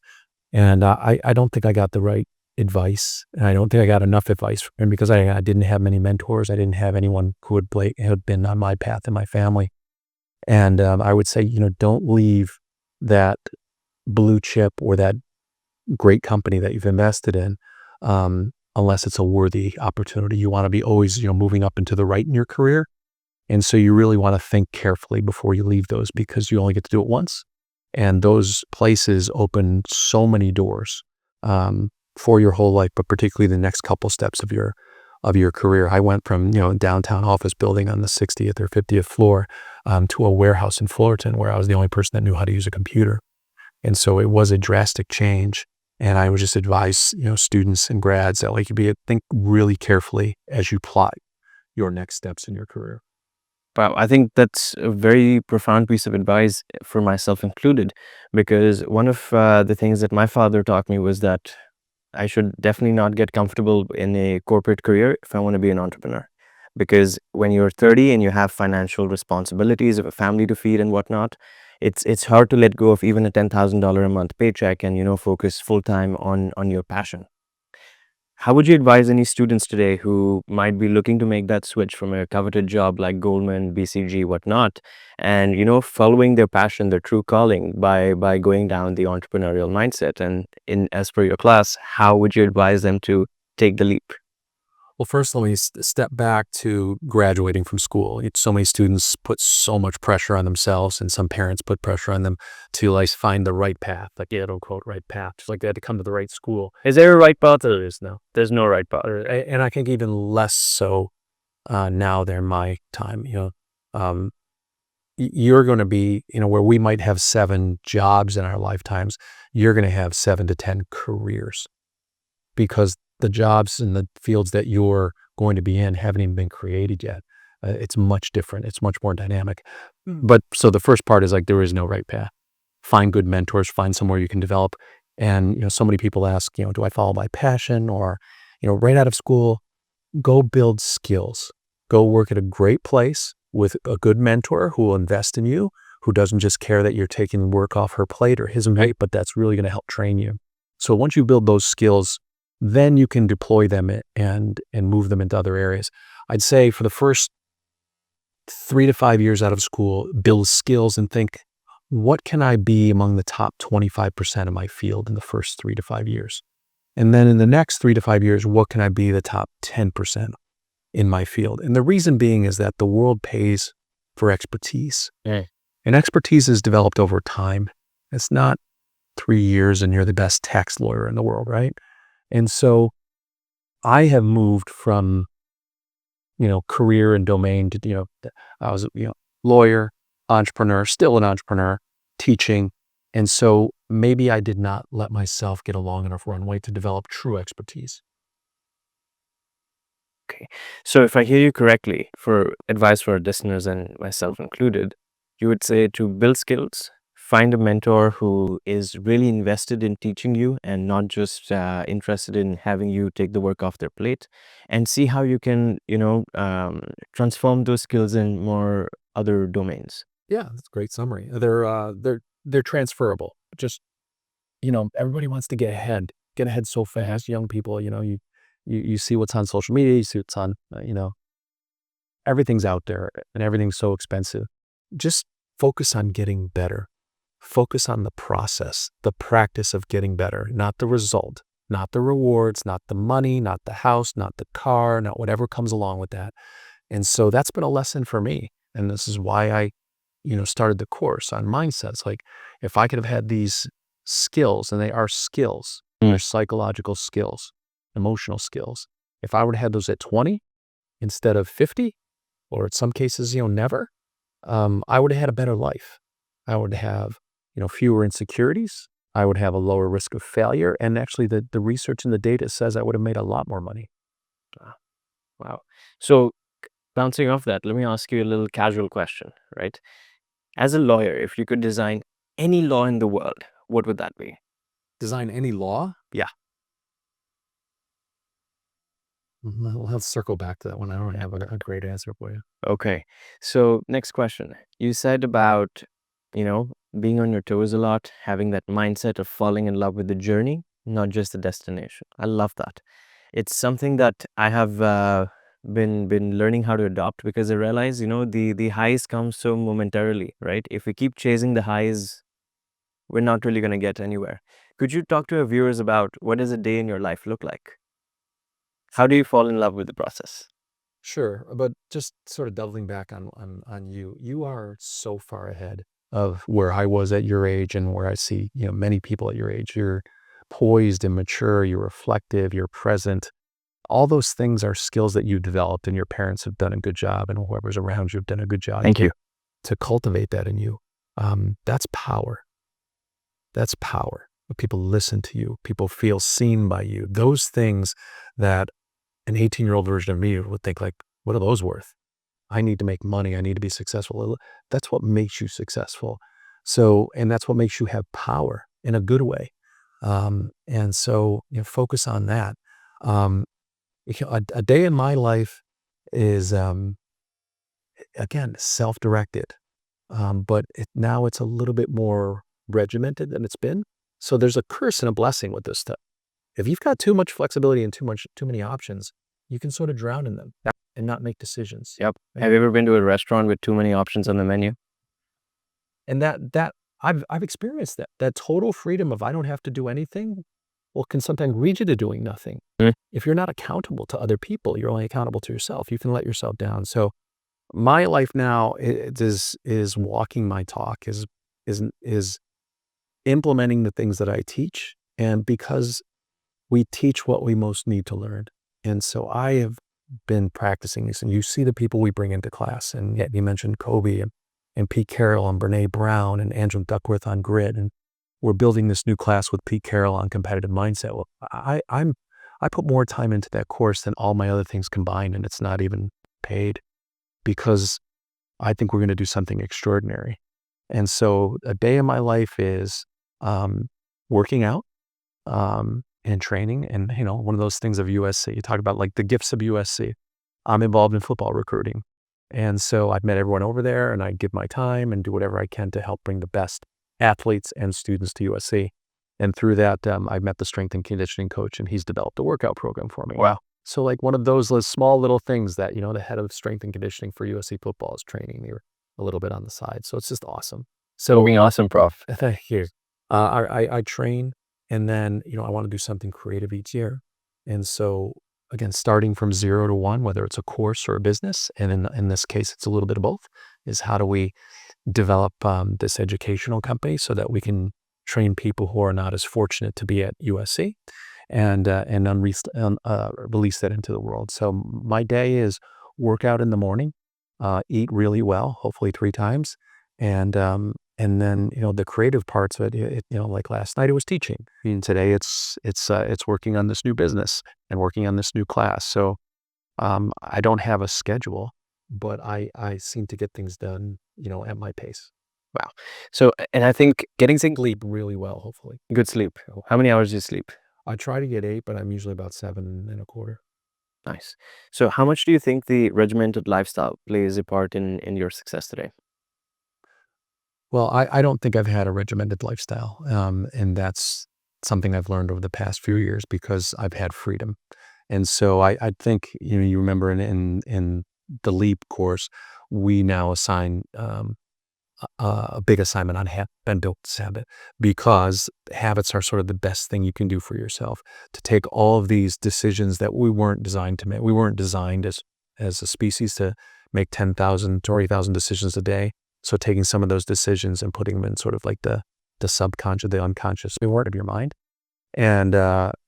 And I don't think I got the right advice. And I don't think I got enough advice. And because I didn't have many mentors, I didn't have anyone who had been on my path in my family. And I would say, don't leave that blue chip or that great company that you've invested in, unless it's a worthy opportunity. You want to be always, moving up and to the right in your career. And so you really want to think carefully before you leave those, because you only get to do it once. And those places open so many doors for your whole life, but particularly the next couple steps of your of your career. I went from, downtown office building on the 60th or 50th floor to a warehouse in Fullerton where I was the only person that knew how to use a computer. And so it was a drastic change. And I would just advise, students and grads that think really carefully as you plot your next steps in your career. Wow, I think that's a very profound piece of advice for myself included, because one of the things that my father taught me was that I should definitely not get comfortable in a corporate career if I want to be an entrepreneur. Because when you're 30 and you have financial responsibilities of a family to feed and whatnot, it's hard to let go of even a $10,000 a month paycheck and focus full time on your passion. How would you advise any students today who might be looking to make that switch from a coveted job like Goldman, BCG, whatnot, and following their passion, their true calling by going down the entrepreneurial mindset? And as per your class, how would you advise them to take the leap? Well, first, let me step back to graduating from school. So many students put so much pressure on themselves, and some parents put pressure on them to find the right path, quote unquote right path, just like they had to come to the right school. Is there a right path? There is no. There's no right path, and I think even less so now than my time. You're going to be, where we might have 7 jobs in our lifetimes, you're going to have 7 to 10 careers, because the jobs and the fields that you're going to be in haven't even been created yet. It's much different. It's much more dynamic. But so the first part is there is no right path. Find good mentors, find somewhere you can develop. And, so many people ask, do I follow my passion? Or, right out of school, go build skills. Go work at a great place with a good mentor who will invest in you, who doesn't just care that you're taking work off her plate or his plate, but that's really going to help train you. So once you build those skills, then you can deploy them and move them into other areas. I'd say for the first 3 to 5 years out of school, build skills and think, what can I be among the top 25% of my field in the first 3 to 5 years? And then in the next 3 to 5 years, what can I be the top 10% in my field? And the reason being is that the world pays for expertise. And expertise is developed over time. It's not 3 years and you're the best tax lawyer in the world, right? And so I have moved from, career and domain to, I was, lawyer, entrepreneur, still an entrepreneur, teaching. And so maybe I did not let myself get a long enough runway to develop true expertise. Okay. So if I hear you correctly, for advice for our listeners and myself included, you would say to build skills, find a mentor who is really invested in teaching you and not just interested in having you take the work off their plate, and see how you can, transform those skills in more other domains. Yeah, that's a great summary. They're transferable. Just, everybody wants to get ahead so fast. Young people, you see what's on social media, you see what's on, everything's out there and everything's so expensive. Just focus on getting better. Focus on the process, the practice of getting better, not the result, not the rewards, not the money, not the house, not the car, not whatever comes along with that. And so that's been a lesson for me. And this is why I, started the course on mindsets. If I could have had these skills, and they are skills, they're psychological skills, emotional skills. If I would have had those at 20 instead of 50, or in some cases, never, I would have had a better life. I would have, fewer insecurities. I would have a lower risk of failure. And actually the research and the data says I would have made a lot more money. Wow. So bouncing off that, let me ask you a little casual question, right? As a lawyer, if you could design any law in the world, what would that be? Design any law? Yeah. Let's circle back to that one. I don't have a great answer for you. Okay. So next question. You said about, being on your toes a lot, having that mindset of falling in love with the journey, not just the destination. I love that. It's something that I have been learning how to adopt, because I realize, the highs come so momentarily, right? If we keep chasing the highs, we're not really going to get anywhere. Could you talk to our viewers about what does a day in your life look like? How do you fall in love with the process? Sure, but just sort of doubling back on you. You are so far ahead of where I was at your age and where I see, many people at your age. You're poised and mature, you're reflective, you're present. all those things are skills that you've developed and your parents have done a good job and whoever's around you have done a good job. Thank you. To cultivate that in you. That's power. That's power. People listen to you. People feel seen by you. Those things that an 18-year-old version of me would think like, what are those worth? I need to make money. I need to be successful. That's what makes you successful. So, and that's what makes you have power in a good way. And so, focus on that. A day in my life is, again, self-directed. But now it's a little bit more regimented than it's been. So there's a curse and a blessing with this stuff. If you've got too much flexibility and too many options, you can sort of drown in them and not make decisions. Yep. Have you ever been to a restaurant with too many options on the menu? And that I've experienced that total freedom of I don't have to do anything, can sometimes lead you to doing nothing. If you're not accountable to other people, you're only accountable to yourself. You can let yourself down. So my life now is walking my talk, is implementing the things that I teach, and because we teach what we most need to learn. And so I have been practicing these, and you see the people we bring into class, and yet you mentioned Kobe and Pete Carroll and Brené Brown and Andrew Duckworth on grit, and we're building this new class with Pete Carroll on competitive mindset. Well, I put more time into that course than all my other things combined, and it's not even paid, because I think we're going to do something extraordinary. And so a day in my life is working out and training. And, one of those things of USC, you talk about like the gifts of USC. I'm involved in football recruiting. And so I've met everyone over there, and I give my time and do whatever I can to help bring the best athletes and students to USC. And through that, I've met the strength and conditioning coach, and he's developed a workout program for me. Wow. So like one of those small little things that, the head of strength and conditioning for USC football is training me a little bit on the side. So it's just awesome. So being awesome, Prof. Thank you. I train, and then, I want to do something creative each year. And so again, starting from 0 to 1, whether it's a course or a business, and in this case, it's a little bit of both, is how do we develop this educational company so that we can train people who are not as fortunate to be at USC and release that into the world. So my day is work out in the morning, eat really well, hopefully 3 times. And then, the creative parts of it, like last night it was teaching. And today it's working on this new business and working on this new class. So I don't have a schedule, but I seem to get things done, at my pace. Wow. So, and I think getting Sleep really well, hopefully. good sleep. How many hours do you sleep? I try to get 8, but I'm usually about 7.25. Nice. So how much do you think the regimented lifestyle plays a part in your success today? Well, I don't think I've had a regimented lifestyle. And that's something I've learned over the past few years because I've had freedom. And so I think, you remember in the LEAP course, we now assign a big assignment on and build this habit, because habits are sort of the best thing you can do for yourself, to take all of these decisions that we weren't designed to make. We weren't designed as a species to make 10,000, 20,000 decisions a day. So taking some of those decisions and putting them in sort of like the subconscious, the unconscious part of your mind. And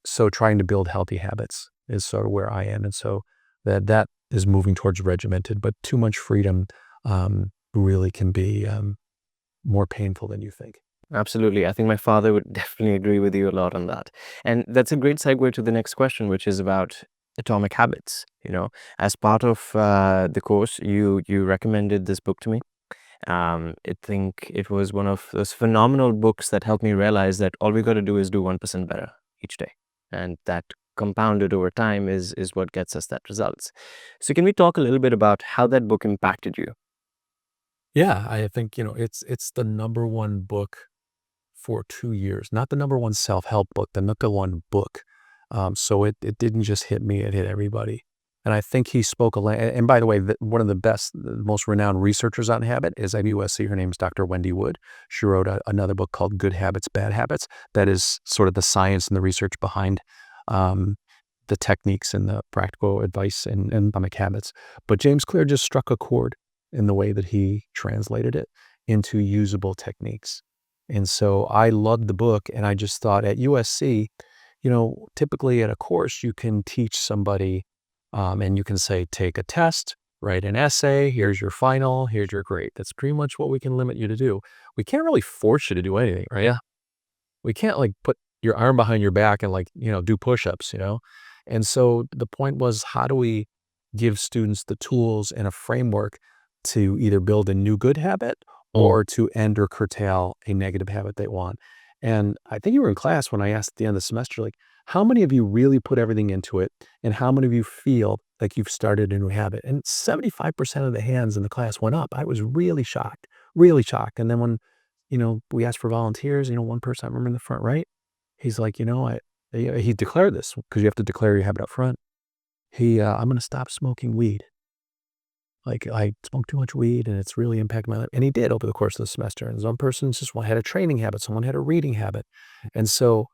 so trying to build healthy habits is sort of where I am. And so that is moving towards regimented, but too much freedom really can be more painful than you think. Absolutely. I think my father would definitely agree with you a lot on that. And that's a great segue to the next question, which is about atomic habits. As part of the course, you recommended this book to me. I think it was one of those phenomenal books that helped me realize that all we got to do is do 1% better each day. And that compounded over time is what gets us that results. So can we talk a little bit about how that book impacted you? Yeah, I think, it's the number one book for 2 years, not the number one self-help book, the number one book. So it didn't just hit me, it hit everybody. And I think he spoke and by the way, one of the most renowned researchers on habit is at USC. Her name's Dr. Wendy Wood. She wrote another book called Good Habits, Bad Habits. That is sort of the science and the research behind the techniques and the practical advice and atomic habits. But James Clear just struck a chord in the way that he translated it into usable techniques. And so I loved the book, and I just thought at USC, typically at a course, you can teach somebody and you can say, take a test, write an essay, here's your final, here's your grade. That's pretty much what we can limit you to do. We can't really force you to do anything, right? Yeah. We can't like put your arm behind your back and like, do push-ups, And so the point was, how do we give students the tools and a framework to either build a new good habit or to end or curtail a negative habit they want? And I think you were in class when I asked at the end of the semester, like, how many of you really put everything into it? And how many of you feel like you've started a new habit? And 75% of the hands in the class went up. I was really shocked, really shocked. And then when, we asked for volunteers, one person I remember in the front right, he's like, he declared this because you have to declare your habit up front. I'm going to stop smoking weed. Like I smoke too much weed and it's really impacted my life. And he did over the course of the semester. And some persons just had a training habit. Someone had a reading habit. And so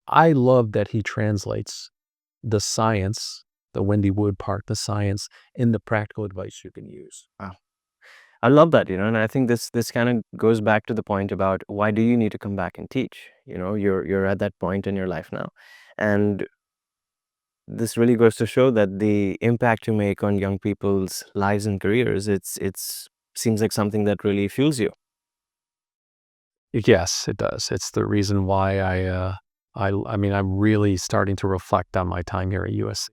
I love that he translates the science, the Wendy Wood part, the science in the practical advice you can use. Wow. I love that, and I think this kind of goes back to the point about why do you need to come back and teach? You're at that point in your life now. And this really goes to show that the impact you make on young people's lives and careers, it's seems like something that really fuels you. Yes, it does. It's the reason why I'm really starting to reflect on my time here at USC.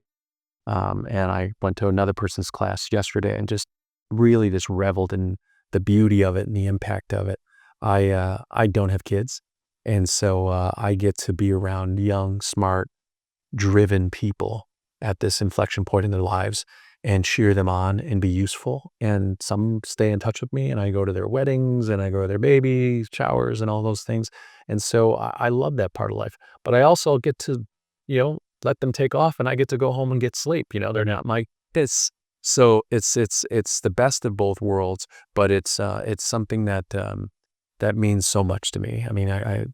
And I went to another person's class yesterday and just really just reveled in the beauty of it and the impact of it. I don't have kids. And so I get to be around young, smart, driven people at this inflection point in their lives and cheer them on and be useful. And some stay in touch with me and I go to their weddings and I go to their baby showers and all those things. And so I love that part of life, but I also get to, let them take off and I get to go home and get sleep. They're not my kids. So it's the best of both worlds, but it's something that, that means so much to me. I mean, I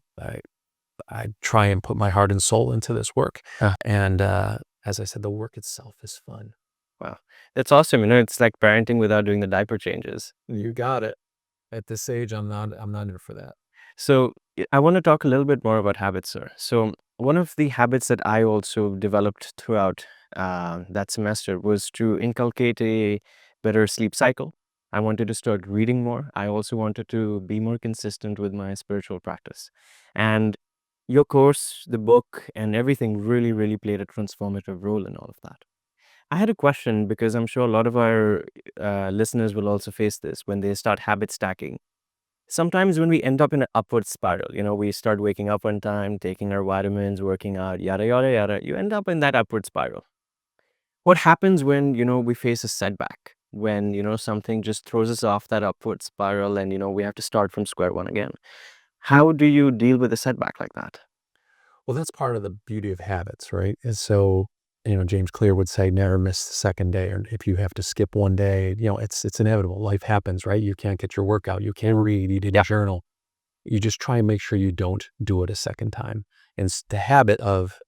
try and put my heart and soul into this work. And as I said, the work itself is fun. Wow. That's awesome. It's like parenting without doing the diaper changes. You got it. At this age, I'm not in for that. So I want to talk a little bit more about habits, sir. So one of the habits that I also developed throughout that semester was to inculcate a better sleep cycle. I wanted to start reading more. I also wanted to be more consistent with my spiritual practice. And your course, the book, and everything really, really played a transformative role in all of that. I had a question because I'm sure a lot of our listeners will also face this when they start habit stacking. Sometimes when we end up in an upward spiral, we start waking up on time, taking our vitamins, working out, yada, yada, yada, you end up in that upward spiral. What happens when, we face a setback? When, something just throws us off that upward spiral and, we have to start from square one again. How do you deal with a setback like that? Well, that's part of the beauty of habits, right? And so, James Clear would say, never miss the second day. Or if you have to skip one day, it's inevitable. Life happens, right? You can't get your workout. You can't read. You didn't journal. You just try and make sure you don't do it a second time. And it's the habit of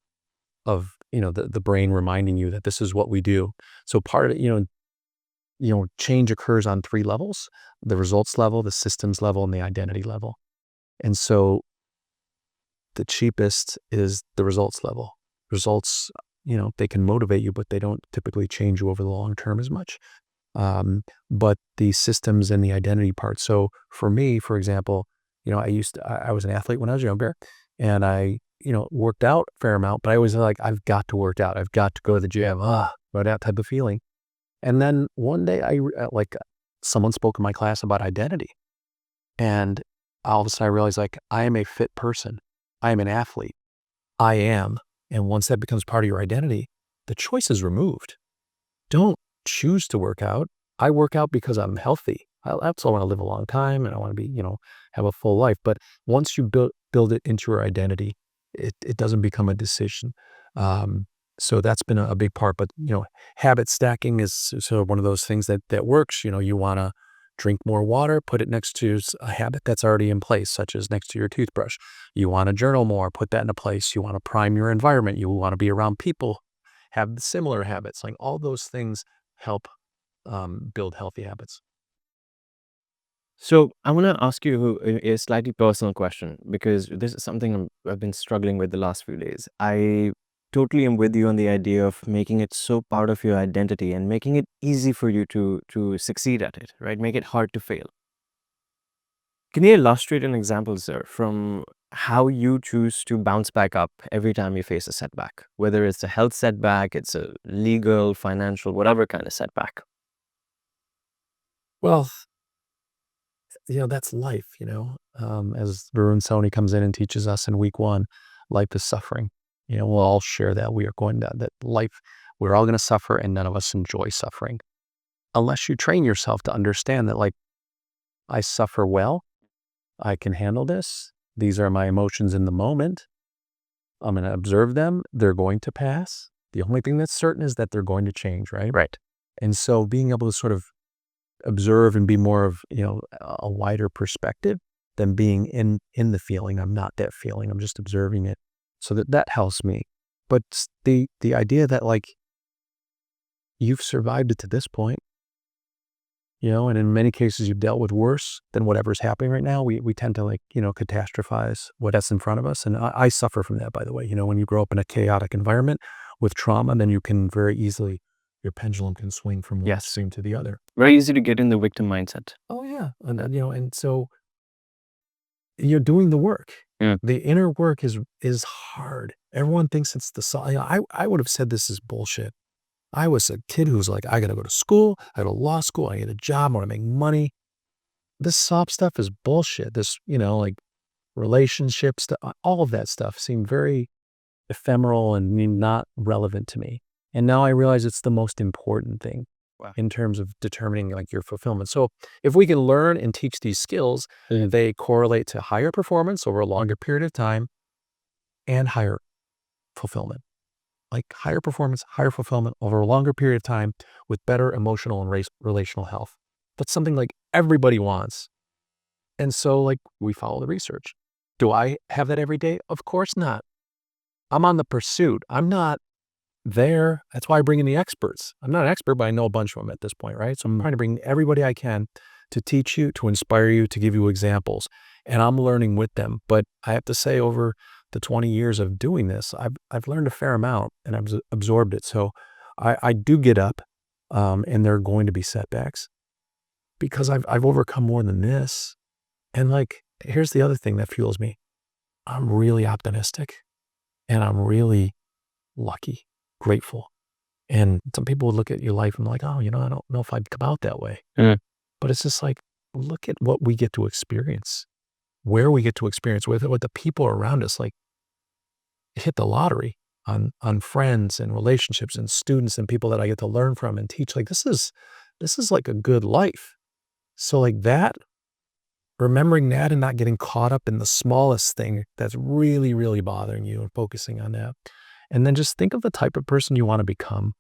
the brain reminding you that this is what we do. So part of it, change occurs on 3 levels: the results level, the systems level, and the identity level. And so the cheapest is the results level. Results, they can motivate you, but they don't typically change you over the long term as much. But the systems and the identity part. So for me, for example, I was an athlete when I was younger and I, worked out a fair amount, but I was like, I've got to work out. I've got to go to the gym, that type of feeling. And then one day someone spoke in my class about identity. And all of a sudden I realized I am a fit person. I am an athlete. I am. And once that becomes part of your identity, the choice is removed. Don't choose to work out. I work out because I'm healthy. I also want to live a long time and I want to be, have a full life. But once you build it into your identity, it doesn't become a decision. So that's been a big part. But, habit stacking is sort of one of those things that works. You want to drink more water, put it next to a habit that's already in place, such as next to your toothbrush. You want to journal more, put that into place. You want to prime your environment. You want to be around people, have similar habits. Like all those things help build healthy habits. So I want to ask you a slightly personal question, because this is something I've been struggling with the last few days. I totally am with you on the idea of making it so part of your identity and making it easy for you to succeed at it, right? Make it hard to fail. Can you illustrate an example, sir, from how you choose to bounce back up every time you face a setback, whether it's a health setback, it's a legal, financial, whatever kind of setback? Well, that's life, as Varun Soni comes in and teaches us in week 1, life is suffering. We'll all share that. We are going to, that life, we're all going to suffer, and none of us enjoy suffering. Unless you train yourself to understand that, like, I suffer well, I can handle this. These are my emotions in the moment. I'm going to observe them. They're going to pass. The only thing that's certain is that they're going to change, right? Right. And so being able to sort of observe and be more of, a wider perspective than being in the feeling. I'm not that feeling. I'm just observing it. So that helps me. But the idea that, like, you've survived it to this point, and in many cases you've dealt with worse than whatever's happening right now. We tend to, like, catastrophize what's in front of us. And I suffer from that, by the way. When you grow up in a chaotic environment with trauma, then you can very easily, your pendulum can swing from one extreme to the other. Very easy to get in the victim mindset. Oh yeah. And and so you're doing the work. Yeah. The inner work is hard. Everyone thinks it's I would have said this is bullshit. I was a kid who's like, I got to go to school, I go to law school, I get a job, I want to make money. This soft stuff is bullshit. This, like, relationships, all of that stuff seemed very ephemeral and not relevant to me. And now I realize it's the most important thing. Wow. In terms of determining, like, your fulfillment. So if we can learn and teach these skills, they correlate to higher performance over a longer period of time and higher fulfillment. Like, higher performance, higher fulfillment over a longer period of time with better emotional and relational health. That's something, like, everybody wants. And so, like, we follow the research. Do I have that every day? Of course not. I'm on the pursuit. I'm not there. That's why I bring in the experts. I'm not an expert, but I know a bunch of them at this point, right? So I'm trying to bring everybody I can to teach you, to inspire you, to give you examples. And I'm learning with them. But I have to say, over the 20 years of doing this, I've learned a fair amount, and I've absorbed it. So I do get up, and there are going to be setbacks because I've overcome more than this. And, like, here's the other thing that fuels me. I'm really optimistic, and I'm really lucky, grateful. And some people would look at your life and be like, oh, I don't know if I'd come out that way. Mm. But it's just like, look at what we get to experience, where we get to experience with the people around us. Like, hit the lottery on friends and relationships and students and people that I get to learn from and teach. Like, this is like a good life. So, like, that, remembering that and not getting caught up in the smallest thing that's really, really bothering you, and focusing on that. And then just think of the type of person you want to become.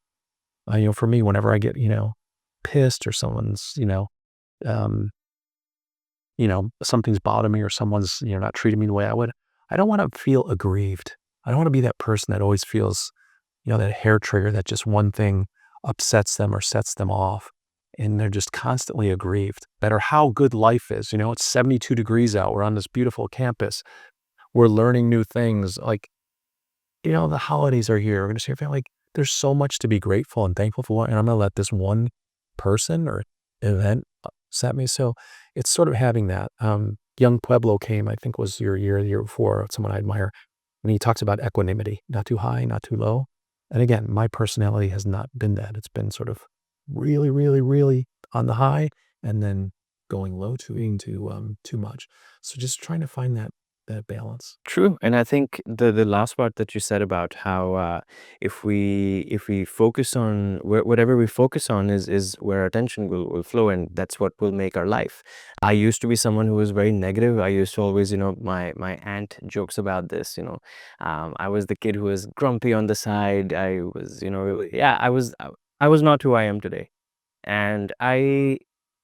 For me, whenever I get, pissed, or someone's, something's bothering me, or someone's, not treating me the way I would, I don't want to feel aggrieved. I don't want to be that person that always feels, that hair trigger, that just one thing upsets them or sets them off, and they're just constantly aggrieved. No matter how good life is, it's 72 degrees out. We're on this beautiful campus. We're learning new things. Like, the holidays are here. We're going to see your family. Like, there's so much to be grateful and thankful for, and I'm going to let this one person or event upset me. So it's sort of having that. Young Pueblo came, I think was the year before, someone I admire, and he talks about equanimity, not too high, not too low. And again, my personality has not been that. It's been sort of really, really, really on the high, and then going low to being too much. So just trying to find that balance. True. And I think the last part that you said about how if we focus on whatever we focus on is where our attention will flow, and that's what will make our life. I used to be someone who was very negative. I used to always, my aunt jokes about this, I was the kid who was grumpy on the side. I was, I was not who I am today. And I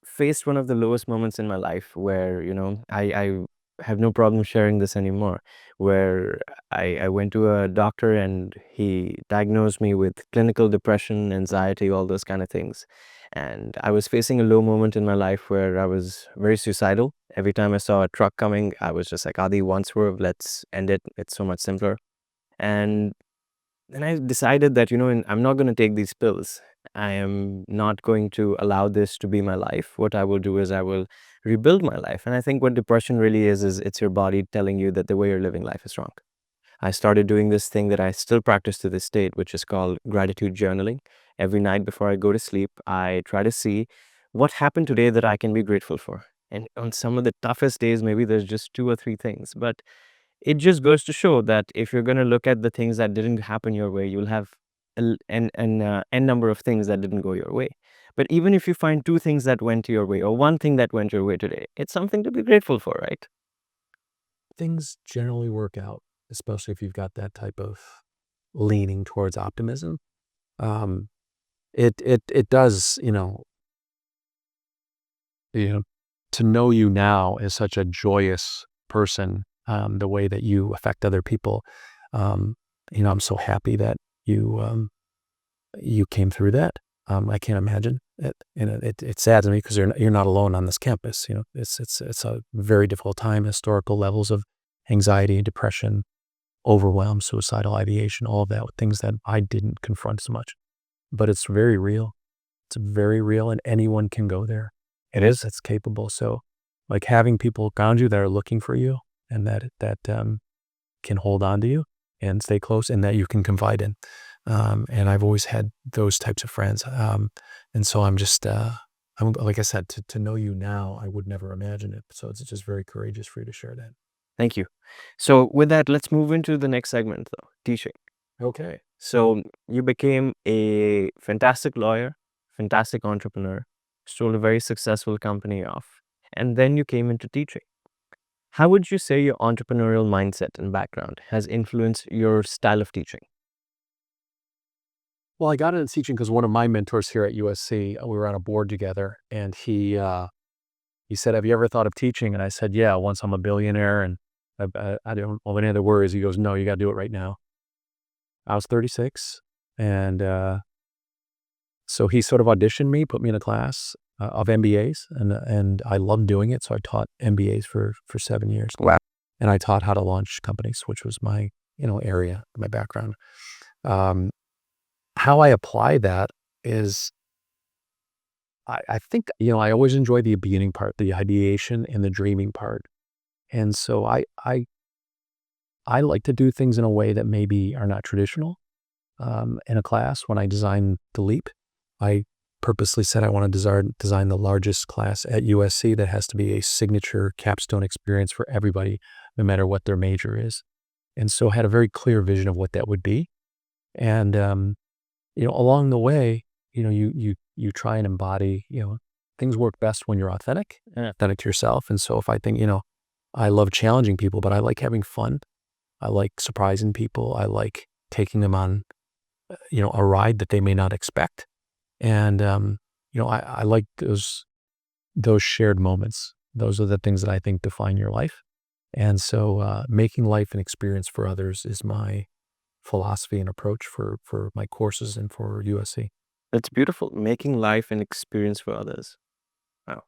faced one of the lowest moments in my life where, I have no problem sharing this anymore, where I went to a doctor and he diagnosed me with clinical depression, anxiety, all those kind of things. And I was facing a low moment in my life where I was very suicidal. Every time I saw a truck coming, I was just like, Adi, one swerve, let's end it. It's so much simpler. And then I decided that, I'm not going to take these pills. I am not going to allow this to be my life. What I will do is I will rebuild my life. And I think what depression really is it's your body telling you that the way you're living life is wrong. I started doing this thing that I still practice to this date, which is called gratitude journaling. Every night before I go to sleep, I try to see what happened today that I can be grateful for. And on some of the toughest days, maybe there's just 2 or 3 things. But it just goes to show that if you're going to look at the things that didn't happen your way, you'll have n number of things that didn't go your way. But even if you find 2 things that went your way or one thing that went your way today, it's something to be grateful for, right? Things generally work out, especially if you've got that type of leaning towards optimism. It does, to know you now as such a joyous person, the way that you affect other people. I'm so happy that you came through that. I can't imagine it, and it saddens me because you're not alone on this campus. It's a very difficult time. Historical levels of anxiety, depression, overwhelm, suicidal ideation, all of that, things that I didn't confront so much. But it's very real. It's very real, and anyone can go there. It is. It's capable. So, like having people around you that are looking for you and that can hold on to you and stay close, and that you can confide in. And I've always had those types of friends. And so I'm just, like I said, to know you now, I would never imagine it. So it's just very courageous for you to share that. Thank you. So with that, let's move into the next segment, though, teaching. Okay. So you became a fantastic lawyer, fantastic entrepreneur, sold a very successful company off, and then you came into teaching. How would you say your entrepreneurial mindset and background has influenced your style of teaching? Well, I got into teaching because one of my mentors here at USC, we were on a board together, and he said, "Have you ever thought of teaching?" And I said, "Yeah, once I'm a billionaire and I don't have any other worries." He goes, "No, you got to do it right now." I was 36, and so he sort of auditioned me, put me in a class of MBAs, and I loved doing it. So I taught MBAs for 7 years. Wow. And I taught how to launch companies, which was my area, my background. How I apply that is, I think I always enjoy the beginning part, the ideation and the dreaming part, and so I like to do things in a way that maybe are not traditional. In a class, when I designed the Leap, I purposely said I want to design the largest class at USC that has to be a signature capstone experience for everybody, no matter what their major is. And so I had a very clear vision of what that would be. And, along the way, you try and embody, things work best when you're authentic to yourself. And so if I think, I love challenging people, but I like having fun. I like surprising people. I like taking them on, a ride that they may not expect. And, I like those shared moments. Those are the things that I think define your life. And so making life an experience for others is my philosophy and approach for my courses and for USC. That's beautiful. Making life an experience for others. Wow.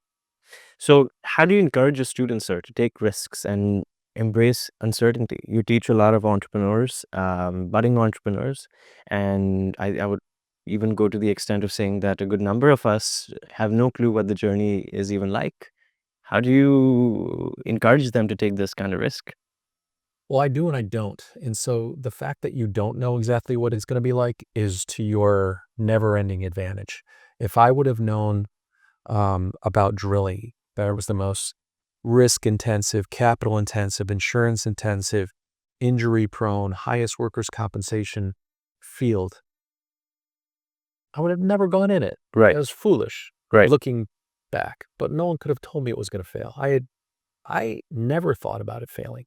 So how do you encourage your students, sir, to take risks and embrace uncertainty? You teach a lot of entrepreneurs, budding entrepreneurs, and I would even go to the extent of saying that a good number of us have no clue what the journey is even like. How do you encourage them to take this kind of risk? Well, I do and I don't. And so the fact that you don't know exactly what it's going to be like is to your never-ending advantage. If I would have known about drilling, that it was the most risk-intensive, capital-intensive, insurance-intensive, injury-prone, highest workers' compensation field, I would have never gone in it. Right. It was foolish, Right. looking back. But no one could have told me it was going to fail. I never thought about it failing.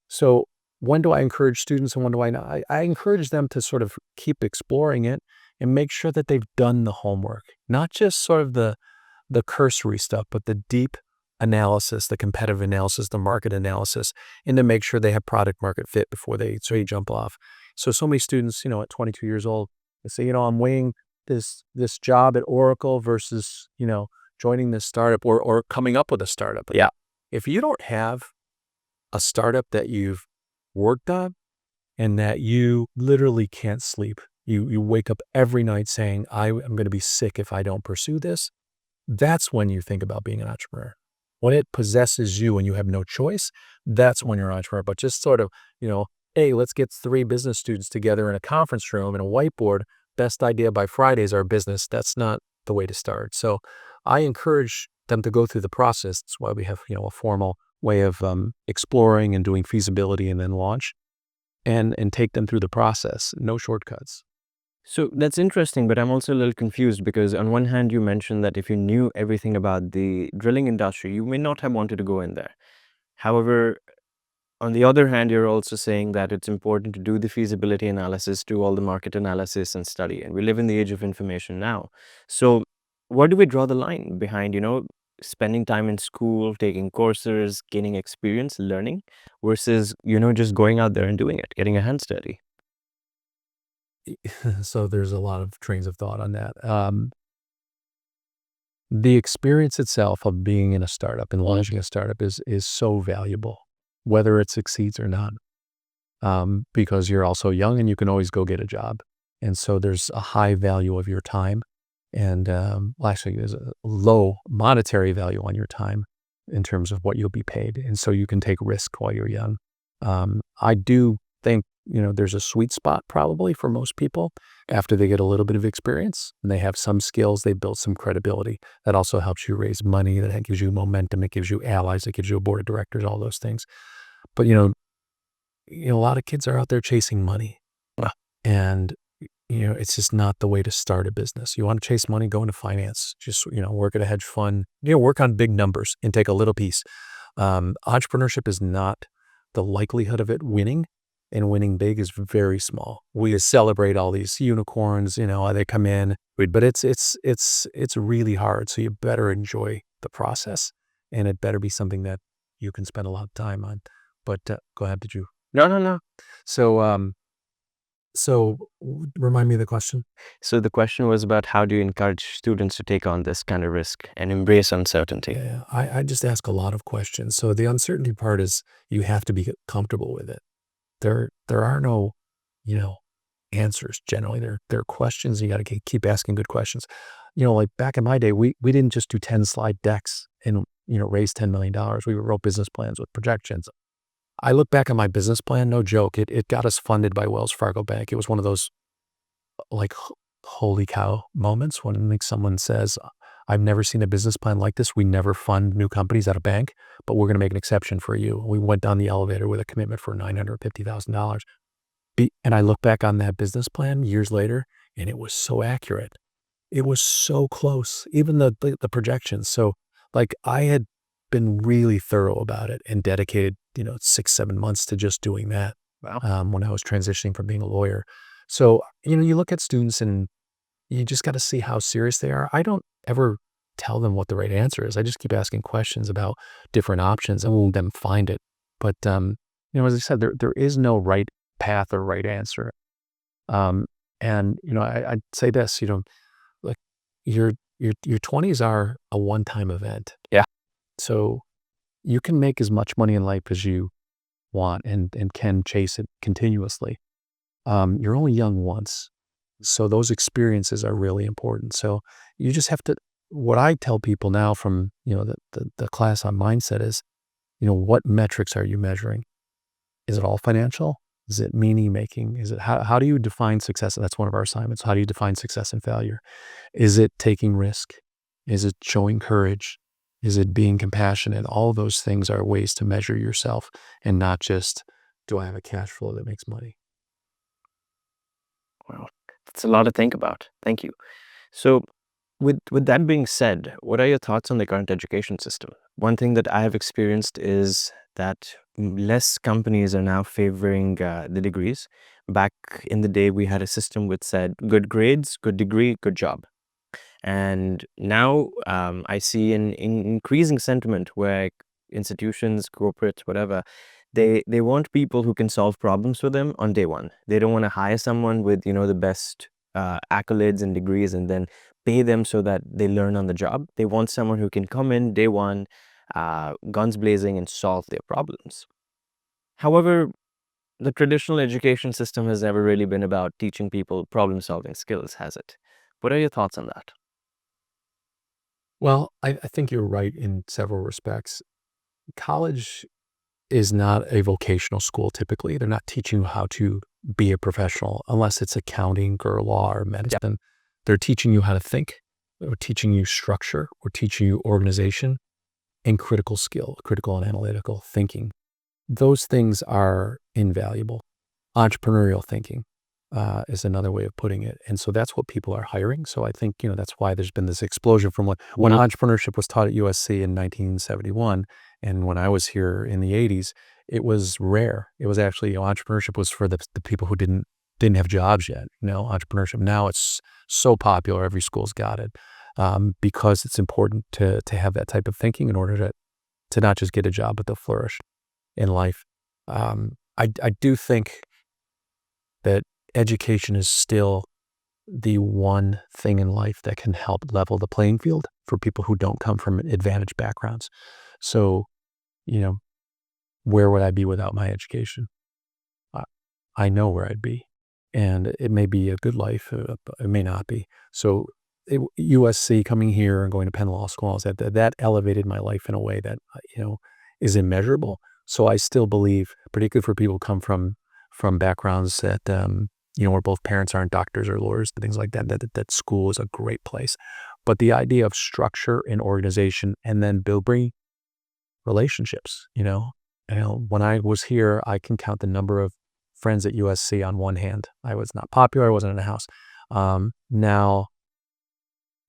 So when do I encourage students and when do I not? I encourage them to sort of keep exploring it and make sure that they've done the homework, not just sort of the cursory stuff, but the deep analysis, the competitive analysis, the market analysis, and to make sure they have product market fit before they jump off. So many students, at 22 years old, they say, I'm weighing this job at Oracle versus, joining this startup or coming up with a startup. Yeah. If you don't have a startup that you've worked on and that you literally can't sleep, you wake up every night saying, I'm going to be sick if I don't pursue this, that's when you think about being an entrepreneur. When it possesses you and you have no choice, that's when you're an entrepreneur. But just sort of, hey, let's get 3 business students together in a conference room and a whiteboard. Best idea by Friday is our business. That's not the way to start. So I encourage them to go through the process. That's why we have, a formal way of exploring and doing feasibility and then launch and take them through the process. No shortcuts. So that's interesting, but I'm also a little confused because on one hand, you mentioned that if you knew everything about the drilling industry, you may not have wanted to go in there. However, on the other hand, you're also saying that it's important to do the feasibility analysis, do all the market analysis and study. And we live in the age of information now. So where do we draw the line behind, spending time in school, taking courses, gaining experience, learning, versus, just going out there and doing it, getting a hand steady? So there's a lot of trains of thought on that. The experience itself of being in a startup and launching a startup is so valuable, whether it succeeds or not, because you're also young and you can always go get a job. And so there's a high value of your time. And actually, there's a low monetary value on your time in terms of what you'll be paid. And so you can take risk while you're young. I do think, there's a sweet spot probably for most people after they get a little bit of experience and they have some skills, they build some credibility. That also helps you raise money. That gives you momentum. It gives you allies. It gives you a board of directors, all those things. But, a lot of kids are out there chasing money. And, it's just not the way to start a business. You want to chase money, go into finance, just, work at a hedge fund, work on big numbers and take a little piece. Entrepreneurship is not the likelihood of it winning. And winning big is very small. We celebrate all these unicorns, they come in, but it's really hard. So you better enjoy the process, and it better be something that you can spend a lot of time on. But go ahead, did you? No. So remind me of the question. So the question was about how do you encourage students to take on this kind of risk and embrace uncertainty? Yeah, I just ask a lot of questions. So the uncertainty part is you have to be comfortable with it. There are no, answers generally. There are questions. You got to keep asking good questions. Like back in my day, we didn't just do 10 slide decks and, raise $10 million. We wrote business plans with projections. I look back at my business plan, no joke. It got us funded by Wells Fargo Bank. It was one of those like holy cow moments when like someone says, I've never seen a business plan like this. We never fund new companies at a bank, but we're going to make an exception for you. We went down the elevator with a commitment for $950,000. And I look back on that business plan years later, and it was so accurate. It was so close, even the projections. So like I had been really thorough about it and dedicated, 6-7 months to just doing that. Wow. When I was transitioning from being a lawyer. So, you look at students and you just got to see how serious they are. I don't ever tell them what the right answer is. I just keep asking questions about different options and we'll them find it. But, as I said, there is no right path or right answer. And, I'd say this, like your 20s are a one-time event. Yeah. So you can make as much money in life as you want and can chase it continuously. You're only young once. So those experiences are really important. So you just have to, what I tell people now from, the class on mindset is, what metrics are you measuring? Is it all financial? Is it meaning making? Is it, how do you define success? That's one of our assignments. How do you define success and failure? Is it taking risk? Is it showing courage? Is it being compassionate? All those things are ways to measure yourself and not just, do I have a cash flow that makes money? Wow. That's a lot to think about. Thank you. So with that being said, what are your thoughts on the current education system? One thing that I have experienced is that less companies are now favoring the degrees. Back in the day, we had a system which said good grades, good degree, good job. And now I see an increasing sentiment where institutions, corporates, whatever, they want people who can solve problems for them on day one. They don't want to hire someone with, the best accolades and degrees and then pay them so that they learn on the job. They want someone who can come in day one, guns blazing, and solve their problems. However, the traditional education system has never really been about teaching people problem-solving skills, has it? What are your thoughts on that? Well, I think you're right in several respects. College is not a vocational school typically. They're not teaching you how to be a professional unless it's accounting or law or medicine. They're teaching you how to think. They're teaching you structure. We're teaching you organization and critical and analytical thinking. Those things are invaluable. Entrepreneurial thinking is another way of putting it. And so that's what people are hiring. So I think, that's why there's been this explosion from when entrepreneurship was taught at USC in 1971. And when I was here in the 80s, it was rare. It was actually, entrepreneurship was for the people who didn't have jobs yet. Entrepreneurship now, it's so popular. Every school's got it because it's important to have that type of thinking in order to not just get a job, but to flourish in life. I do think that education is still the one thing in life that can help level the playing field for people who don't come from advantaged backgrounds. So, where would I be without my education? I know where I'd be, and it may be a good life, but it may not be. So USC, coming here and going to Penn Law School, that elevated my life in a way that, is immeasurable. So I still believe, particularly for people who come from backgrounds that, where both parents aren't doctors or lawyers, things like that school is a great place. But the idea of structure and organization and then building relationships, when I was here, I can count the number of friends at USC on one hand. I was not popular. I wasn't in a house. Now,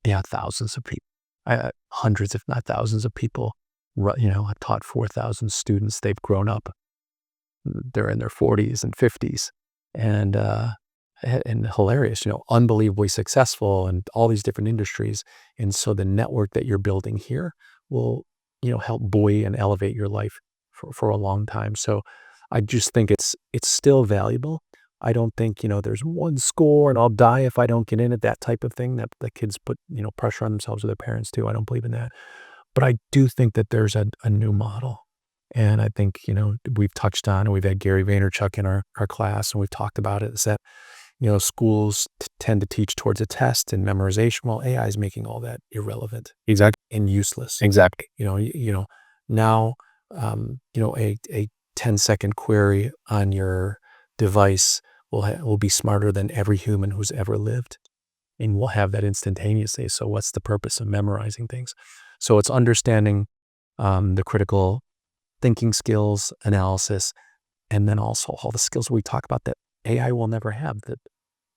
thousands of people, hundreds, if not thousands of people. I've taught 4,000 students. They've grown up. They're in their 40s and 50s, and hilarious, unbelievably successful in all these different industries. And so the network that you're building here will, help buoy and elevate your life for a long time. So I just think it's still valuable. I don't think, there's one score and I'll die if I don't get in at that type of thing that the kids put, pressure on themselves or their parents too. I don't believe in that. But I do think that there's a new model. And I think, we've touched on, and we've had Gary Vaynerchuk in our class, and we've talked about it, is that, schools tend to teach towards a test and memorization. Well, AI is making all that irrelevant. Exactly. And useless. Exactly. Now, a 10-second query on your device will be smarter than every human who's ever lived. And we'll have that instantaneously. So what's the purpose of memorizing things? So it's understanding the critical thinking skills, analysis, and then also all the skills we talk about that AI will never have.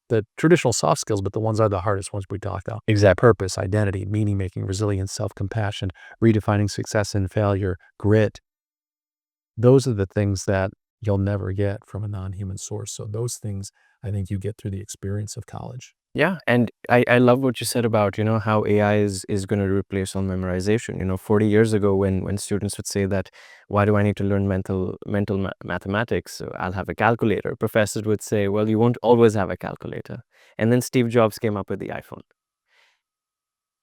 The traditional soft skills, but the ones are the hardest ones we talked about. Exactly. Purpose, identity, meaning-making, resilience, self-compassion, redefining success and failure, grit. Those are the things that you'll never get from a non-human source. So those things, I think you get through the experience of college. Yeah, and I love what you said about, how AI is going to replace all memorization. 40 years ago when students would say that, why do I need to learn mental mathematics? So I'll have a calculator. Professors would say, well, you won't always have a calculator. And then Steve Jobs came up with the iPhone.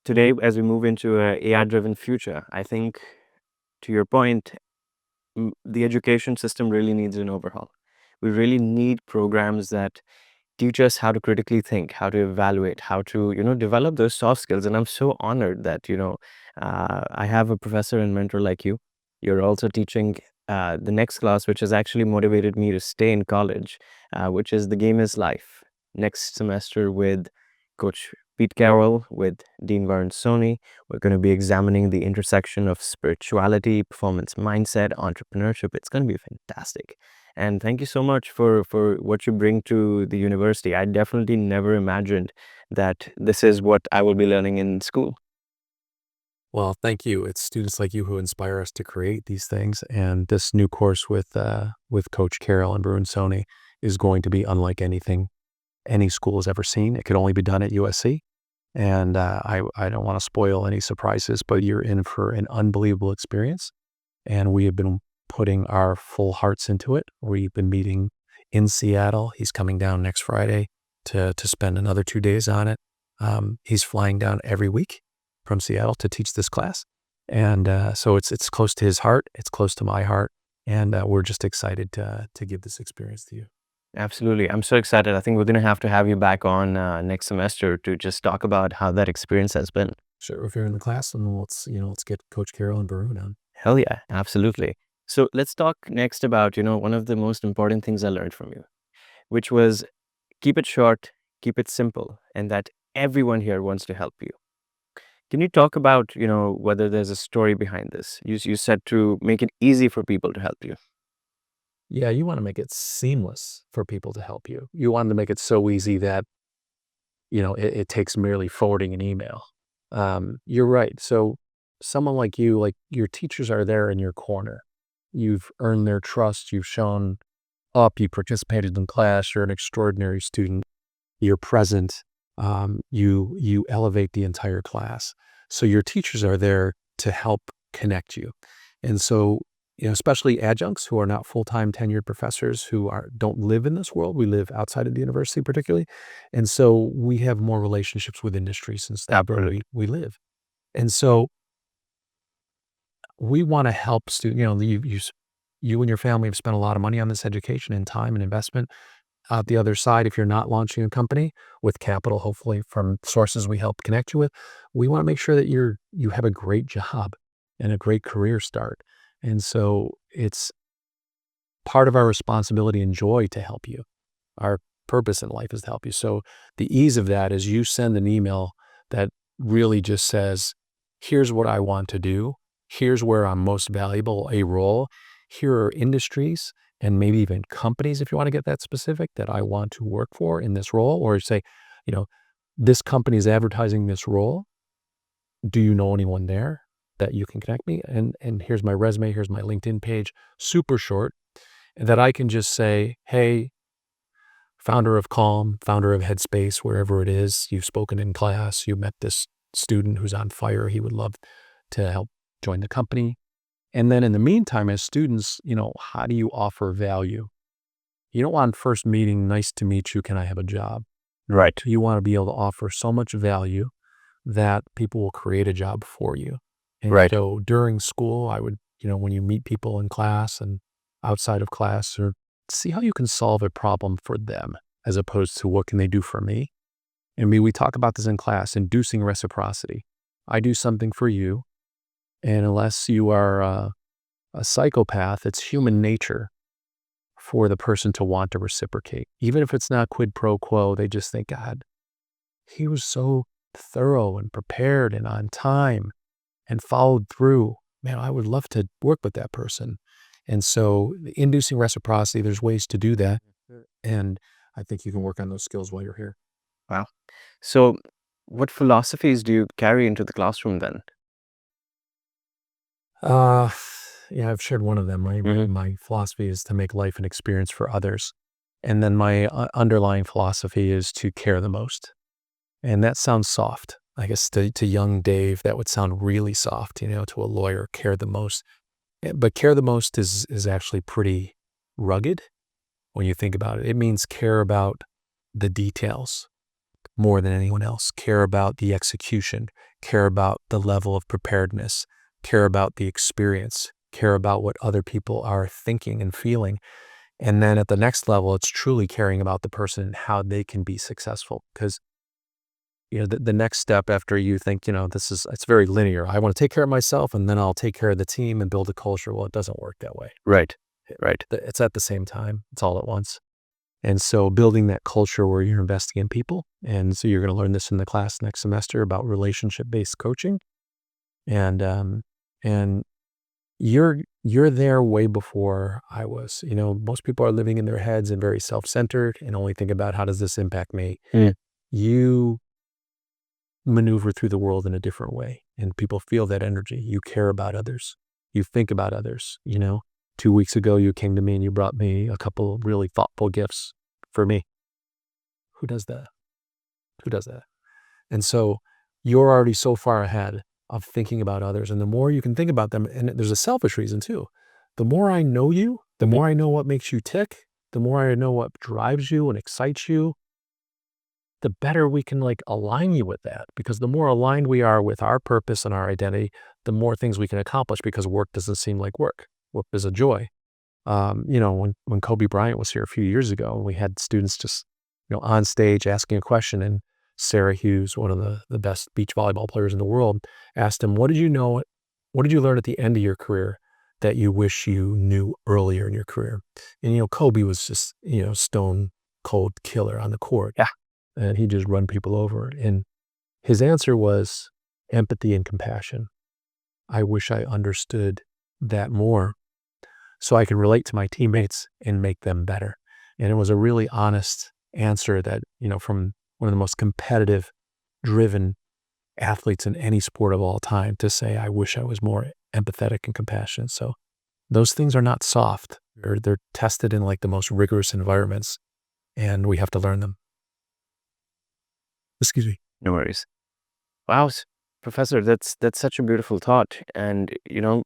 Today, as we move into an AI-driven future, I think, to your point, the education system really needs an overhaul. We really need programs that teach us how to critically think, how to evaluate, how to, develop those soft skills. And I'm so honored that, I have a professor and mentor like you. You're also teaching the next class, which has actually motivated me to stay in college, which is The Game is Life, next semester with Coach Pete Carroll, with Dean Varun Soni. We're going to be examining the intersection of spirituality, performance mindset, entrepreneurship. It's going to be fantastic. And thank you so much for what you bring to the university. I definitely never imagined that this is what I will be learning in school. Well, thank you. It's students like you who inspire us to create these things. And this new course with Coach Carroll and Varun Soni is going to be unlike anything any school has ever seen. It could only be done at USC. And I don't want to spoil any surprises, but you're in for an unbelievable experience. And we have been putting our full hearts into it. We've been meeting in Seattle. He's coming down next Friday to spend another 2 days on it. He's flying down every week from Seattle to teach this class. And so it's close to his heart. It's close to my heart. And we're just excited to give this experience to you. Absolutely. I'm so excited. I think we're going to have you back on next semester to just talk about how that experience has been. Sure. If you're in the class, then let's get Coach Carroll and Varun on. Hell yeah, absolutely. So let's talk next about, one of the most important things I learned from you, which was keep it short, keep it simple, and that everyone here wants to help you. Can you talk about, whether there's a story behind this? You said to make it easy for people to help you. Yeah, you want to make it seamless for people to help you. You want to make it so easy that, it takes merely forwarding an email. You're right. So someone like you, like your teachers are there in your corner. You've earned their trust. You've shown up. You participated in class. You're an extraordinary student. You're present. You elevate the entire class. So your teachers are there to help connect you. And so, especially adjuncts who are not full-time tenured professors who don't live in this world. We live outside of the university particularly. And so we have more relationships with industry since that's where we live. And so we want to help students. You and your family have spent a lot of money on this education and time and investment. Out the other side, if you're not launching a company with capital, hopefully from sources we help connect you with, we want to make sure that you have a great job and a great career start. And so it's part of our responsibility and joy to help you. Our purpose in life is to help you. So the ease of that is you send an email that really just says, here's what I want to do. Here's where I'm most valuable, a role. Here are industries and maybe even companies, if you want to get that specific, that I want to work for in this role. Or say, this company is advertising this role. Do you know anyone there that you can connect me? And here's my resume, here's my LinkedIn page, super short, that I can just say, hey, founder of Calm, founder of Headspace, wherever it is, you've spoken in class, you met this student who's on fire, he would love to help join the company. And then in the meantime, as students, how do you offer value? You don't want first meeting, nice to meet you, can I have a job? Right. You want to be able to offer so much value that people will create a job for you. And Right. So during school, I would, when you meet people in class and outside of class, or see how you can solve a problem for them as opposed to what can they do for me. And we talk about this in class, inducing reciprocity. I do something for you. And unless you are a psychopath, it's human nature for the person to want to reciprocate. Even if it's not quid pro quo, they just think, God, he was so thorough and prepared and on time and followed through. Man, I would love to work with that person. And so inducing reciprocity, there's ways to do that. And I think you can work on those skills while you're here. Wow. So what philosophies do you carry into the classroom then? Yeah, I've shared one of them. My philosophy is to make life an experience for others. And then my underlying philosophy is to care the most. And that sounds soft. I guess to young Dave, that would sound really soft, to a lawyer, care the most. But care the most is actually pretty rugged when you think about it. It means care about the details more than anyone else, care about the execution, care about the level of preparedness, care about the experience, care about what other people are thinking and feeling. And then at the next level, it's truly caring about the person and how they can be successful. Because the next step after you think, it's very linear. I want to take care of myself and then I'll take care of the team and build a culture. Well, it doesn't work that way. Right. It's at the same time. It's all at once. And so building that culture where you're investing in people. And so you're going to learn this in the class next semester about relationship-based coaching. And you're there way before I was. Most people are living in their heads and very self-centered and only think about how does this impact me. You maneuver through the world in a different way, and people feel that energy. You care about others. You think about others. 2 weeks ago, you came to me and you brought me a couple of really thoughtful gifts for me. Who does that? And so you're already so far ahead of thinking about others. And the more you can think about them, and there's a selfish reason too. The more I know you, the more I know what makes you tick, the more I know what drives you and excites you, the better we can like align you with that, because the more aligned we are with our purpose and our identity, the more things we can accomplish, because work doesn't seem like work. Work is a joy. When Kobe Bryant was here a few years ago, we had students just, on stage asking a question, and Sarah Hughes, one of the best beach volleyball players in the world, asked him, what did you learn at the end of your career that you wish you knew earlier in your career? And, Kobe was just, stone cold killer on the court. Yeah. And he just run people over. And his answer was empathy and compassion. I wish I understood that more so I could relate to my teammates and make them better. And it was a really honest answer that, from one of the most competitive, driven athletes in any sport of all time, to say, I wish I was more empathetic and compassionate. So those things are not soft. They're tested in like the most rigorous environments, and we have to learn them. Excuse me. No worries. Wow, Professor, that's such a beautiful thought. And the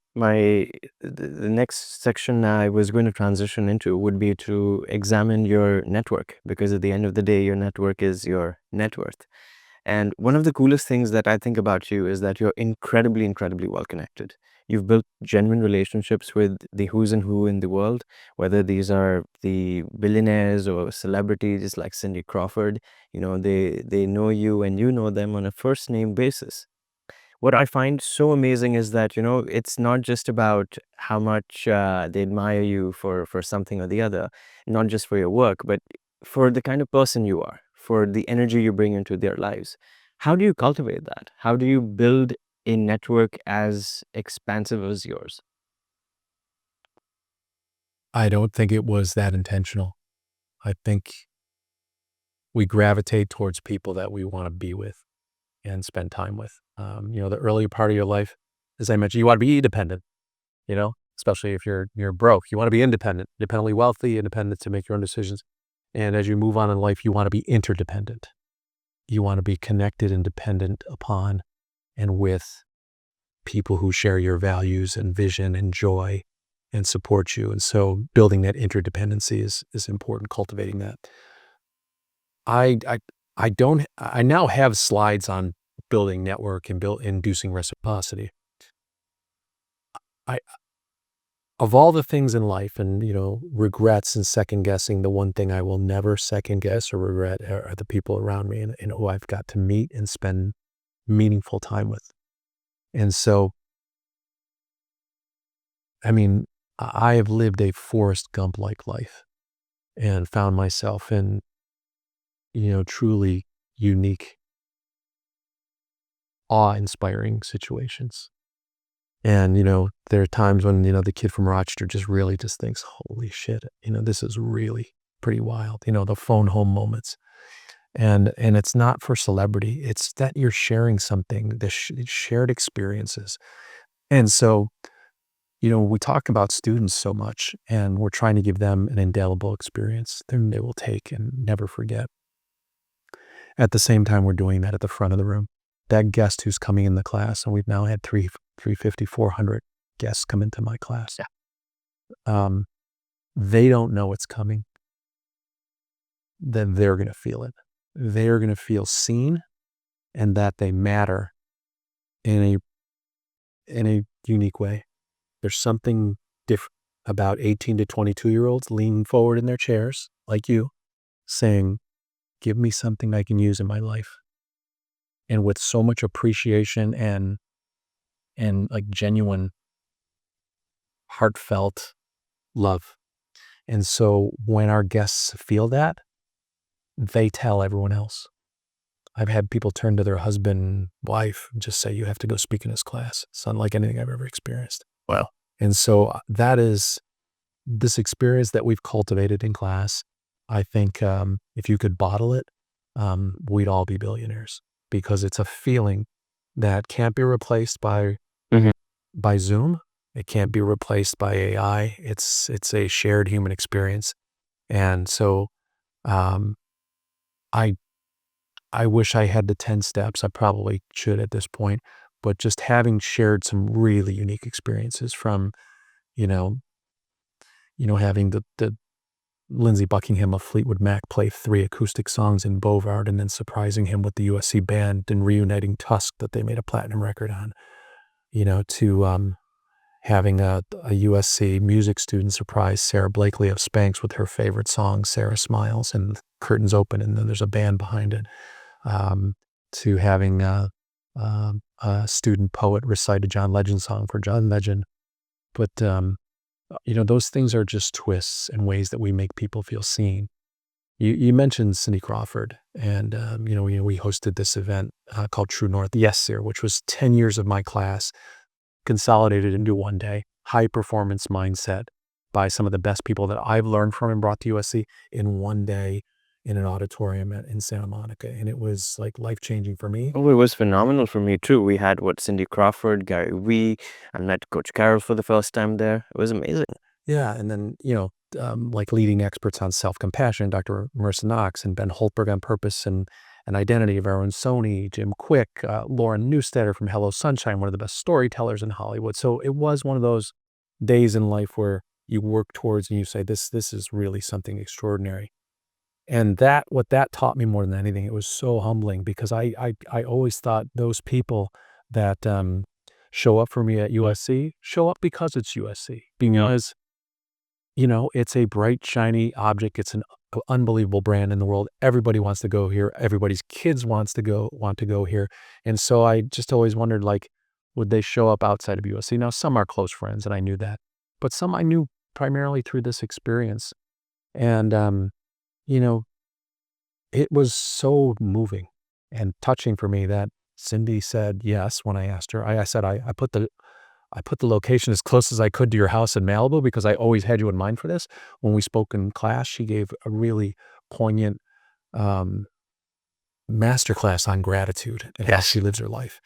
next section I was going to transition into would be to examine your network, because at the end of the day, your network is your net worth. And one of the coolest things that I think about you is that you're incredibly, incredibly well connected. You've built genuine relationships with the who's and who in the world, whether these are the billionaires or celebrities like Cindy Crawford. They know you and you know them on a first name basis. What I find so amazing is that, it's not just about how much they admire you for something or the other, not just for your work, but for the kind of person you are, for the energy you bring into their lives. How do you cultivate that? How do you build a network as expansive as yours? I don't think it was that intentional. I think we gravitate towards people that we want to be with and spend time with. The early part of your life, as I mentioned, you want to be independent, especially if you're broke. You want to be independent, independently wealthy, independent to make your own decisions. And as you move on in life, you want to be interdependent. You want to be connected and dependent upon and with people who share your values and vision and joy and support you. And so building that interdependency is important, cultivating that. I now have slides on building network and inducing reciprocity. Of all the things in life, and regrets and second guessing, the one thing I will never second guess or regret are the people around me and who I've got to meet and spend meaningful time with. And so, I have lived a Forrest Gump-like life and found myself in, truly unique, awe-inspiring situations. And, there are times when, the kid from Rochester just really just thinks, holy shit, this is really pretty wild, the phone home moments. And it's not for celebrity. It's that you're sharing something, the shared experiences. And so, we talk about students so much, and we're trying to give them an indelible experience that they will take and never forget. At the same time, we're doing that at the front of the room. That guest who's coming in the class, and we've now had 350, 400 guests come into my class. Yeah. They don't know it's coming. Then they're going to feel it. They're going to feel seen, and that they matter in a unique way. There's something different about 18 to 22-year-olds leaning forward in their chairs, like you, saying, give me something I can use in my life. And with so much appreciation and like genuine, heartfelt love. And so when our guests feel that, they tell everyone else. I've had people turn to their husband, wife, and just say, you have to go speak in this class. It's unlike anything I've ever experienced. Well, and so that is this experience that we've cultivated in class. I think if you could bottle it, we'd all be billionaires, because it's a feeling that can't be replaced by Zoom. It can't be replaced by AI. It's a shared human experience. And so I wish I had the 10 steps. I probably should at this point, but just having shared some really unique experiences from, having the Lindsey Buckingham of Fleetwood Mac play 3 acoustic songs in Bovard and then surprising him with the USC band and reuniting Tusk that they made a platinum record on, to having a USC music student surprise Sarah Blakely of Spanx with her favorite song, Sarah Smiles, and the curtains open and then there's a band behind it, to having a student poet recite a John Legend song for John Legend. But, those things are just twists and ways that we make people feel seen. You mentioned Cindy Crawford, and, we hosted this event called True North, Yes Sir, which was 10 years of my class consolidated into one day, high performance mindset by some of the best people that I've learned from and brought to USC in one day in an auditorium in Santa Monica. And it was like life-changing for me. Oh, it was phenomenal for me too. We had Cindy Crawford, Gary Wee, and met Coach Carroll for the first time there. It was amazing. Yeah. And then, like leading experts on self-compassion, Dr. Marissa Knox and Ben Holtberg on purpose and identity of Aaron Sony, Jim Quick, Lauren Newstetter from Hello Sunshine, one of the best storytellers in Hollywood. So it was one of those days in life where you work towards and you say, this is really something extraordinary. And what that taught me more than anything, it was so humbling because I always thought those people that show up for me at USC show up because it's USC, because it's a bright, shiny object. It's an unbelievable brand in the world. Everybody wants to go here. Everybody's kids want to go here. And so I just always wondered, would they show up outside of USC? Now, some are close friends, and I knew that, but some I knew primarily through this experience. And it was so moving and touching for me that Cindy said yes when I asked her. I said, I put the location as close as I could to your house in Malibu because I always had you in mind for this. When we spoke in class, she gave a really poignant masterclass on gratitude and how she lives her life.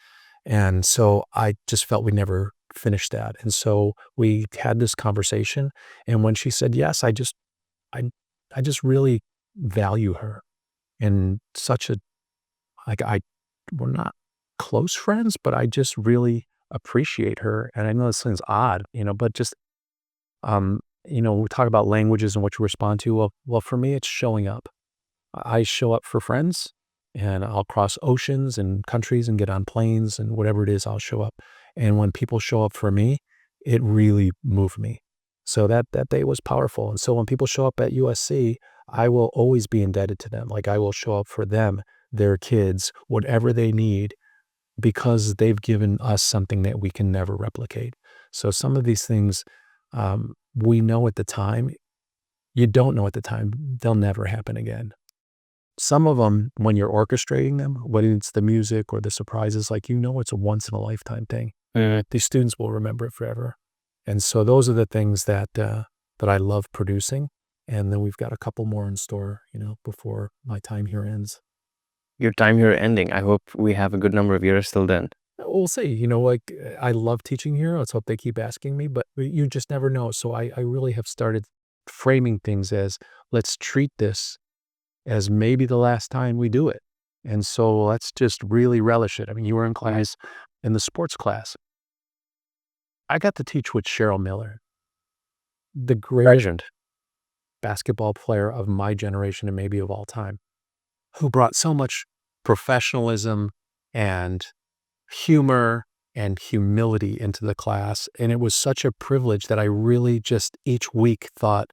And so I just felt we never finished that. And so we had this conversation. And when she said yes, I just really value her in such a, we're not close friends, but I just really appreciate her. And I know this sounds odd, but just, we talk about languages and what you respond to. Well, for me, it's showing up. I show up for friends and I'll cross oceans and countries and get on planes and whatever it is, I'll show up. And when people show up for me, it really moved me. So that day was powerful. And so when people show up at USC, I will always be indebted to them. I will show up for them, their kids, whatever they need, because they've given us something that we can never replicate. So some of these things we know at the time, you don't know at the time, they'll never happen again. Some of them, when you're orchestrating them, whether it's the music or the surprises, it's a once in a lifetime thing. These students will remember it forever. And so those are the things that I love producing. And then we've got a couple more in store, before my time here ends. Your time here ending. I hope we have a good number of years till then. We'll see. I love teaching here. Let's hope they keep asking me, but you just never know. So I really have started framing things as, let's treat this as maybe the last time we do it. And so let's just really relish it. You were in class, in the sports class. I got to teach with Cheryl Miller, the greatest basketball player of my generation and maybe of all time, who brought so much professionalism and humor and humility into the class. And it was such a privilege that I really just each week thought,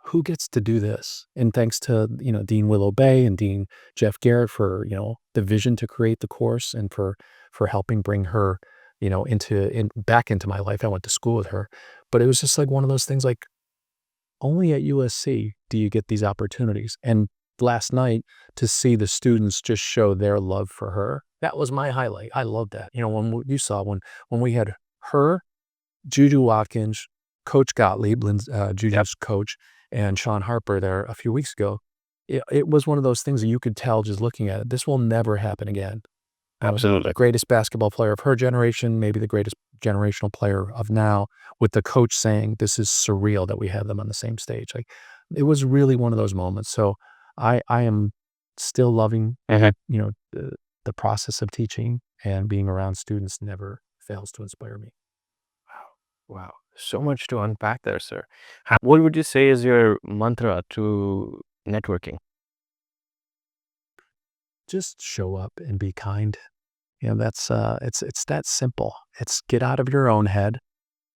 who gets to do this? And thanks to, Dean Willow Bay and Dean Jeff Garrett for, the vision to create the course and for helping bring her, back into my life. I went to school with her, but it was just one of those things, only at USC do you get these opportunities. And last night to see the students just show their love for her, that was my highlight. I love that. When you saw when we had her, Juju Watkins, Coach Gottlieb, Juju's coach, and Sean Harper there a few weeks ago, it was one of those things that you could tell just looking at it. This will never happen again. Absolutely. The greatest basketball player of her generation, maybe the greatest generational player of now, with the coach saying, this is surreal that we have them on the same stage. It was really one of those moments. So I am still loving, the process of teaching, and being around students never fails to inspire me. Wow, so much to unpack there, sir. What would you say is your mantra to networking? Just show up and be kind. That's it's that simple. It's get out of your own head,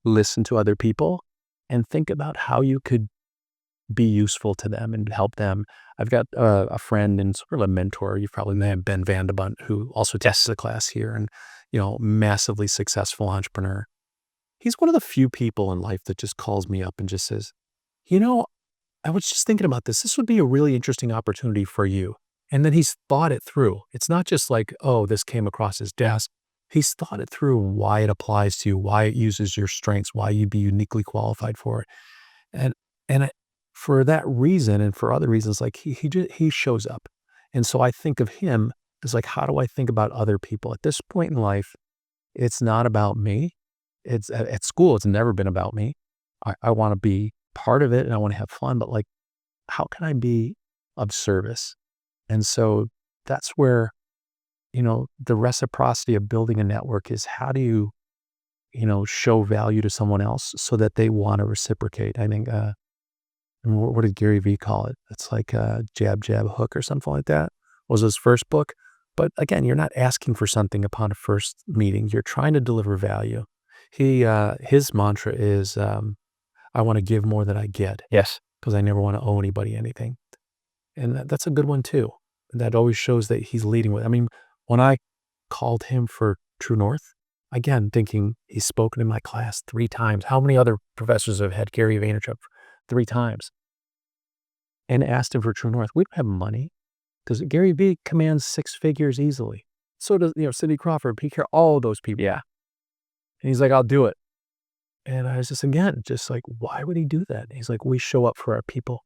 listen to other people, and think about how you could be useful to them and help them. I've got a friend and sort of a mentor. You probably may have Ben Vandebunt, who also tests the class here, and massively successful entrepreneur. He's one of the few people in life that just calls me up and just says, you know, I was just thinking about this. This would be a really interesting opportunity for you. And then he's thought it through. It's not just like, oh, this came across his desk. He's thought it through why it applies to you, why it uses your strengths, why you'd be uniquely qualified for it. And for that reason and for other reasons, like he shows up. And so I think of him as like, how do I think about other people? At this point in life, it's not about me. It's at school, it's never been about me. I want to be part of it and I want to have fun, but like, how can I be of service? And so that's where, the reciprocity of building a network is how do you, show value to someone else so that they want to reciprocate. I think, what did Gary Vee call it? It's like jab, jab, hook or something like that was his first book. But again, you're not asking for something upon a first meeting. You're trying to deliver value. His mantra is, I want to give more than I get. Yes. Because I never want to owe anybody anything. And that's a good one too. That always shows that he's leading with. I mean, when I called him for True North, again, thinking he's spoken in my class 3 times. How many other professors have had Gary Vaynerchuk 3 times? And asked him for True North. We don't have money because Gary Vee commands 6 figures easily. So does, Cindy Crawford, Pete Carroll, all those people. Yeah. And he's like, I'll do it. And I was just like, why would he do that? And he's like, we show up for our people.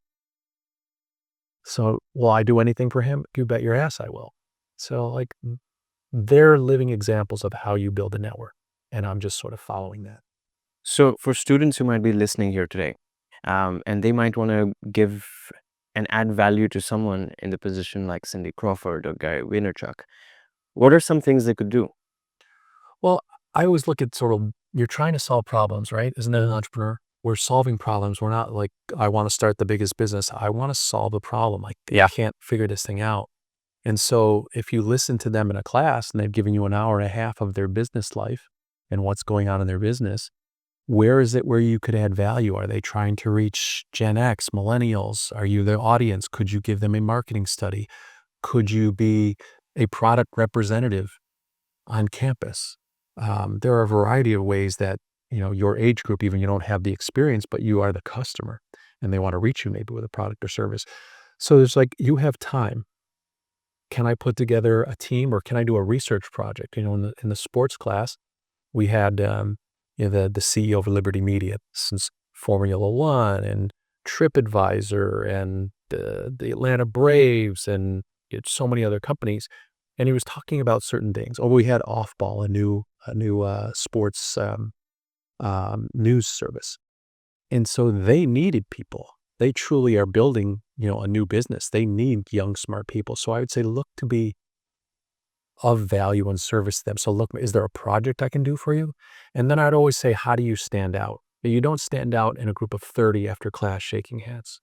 So will I do anything for him? You bet your ass I will. So like they're living examples of how you build a network. And I'm just sort of following that. So for students who might be listening here today, and they might want to give and add value to someone in the position like Cindy Crawford or Gary Vaynerchuk, what are some things they could do? Well, I always look at sort of, you're trying to solve problems, right? Isn't that an entrepreneur? We're solving problems. We're not like, I want to start the biggest business. I want to solve a problem. Like, I can't figure this thing out. And so if you listen to them in a class and they've given you an hour and a half of their business life and what's going on in their business, where is it where you could add value? Are they trying to reach Gen X, millennials? Are you their audience? Could you give them a marketing study? Could you be a product representative on campus? There are a variety of ways that, your age group, even you don't have the experience, but you are the customer and they want to reach you maybe with a product or service. So there's like, you have time. Can I put together a team or can I do a research project? In the sports class, we had, the CEO of Liberty Media since Formula One and TripAdvisor and the Atlanta Braves and so many other companies. And he was talking about certain things. Or we had Off Ball, a new sports news service. And so they needed people. They truly are building, a new business. They need young, smart people. So I would say, look to be of value and service to them. So look, is there a project I can do for you? And then I'd always say, how do you stand out? You don't stand out in a group of 30 after class shaking hands.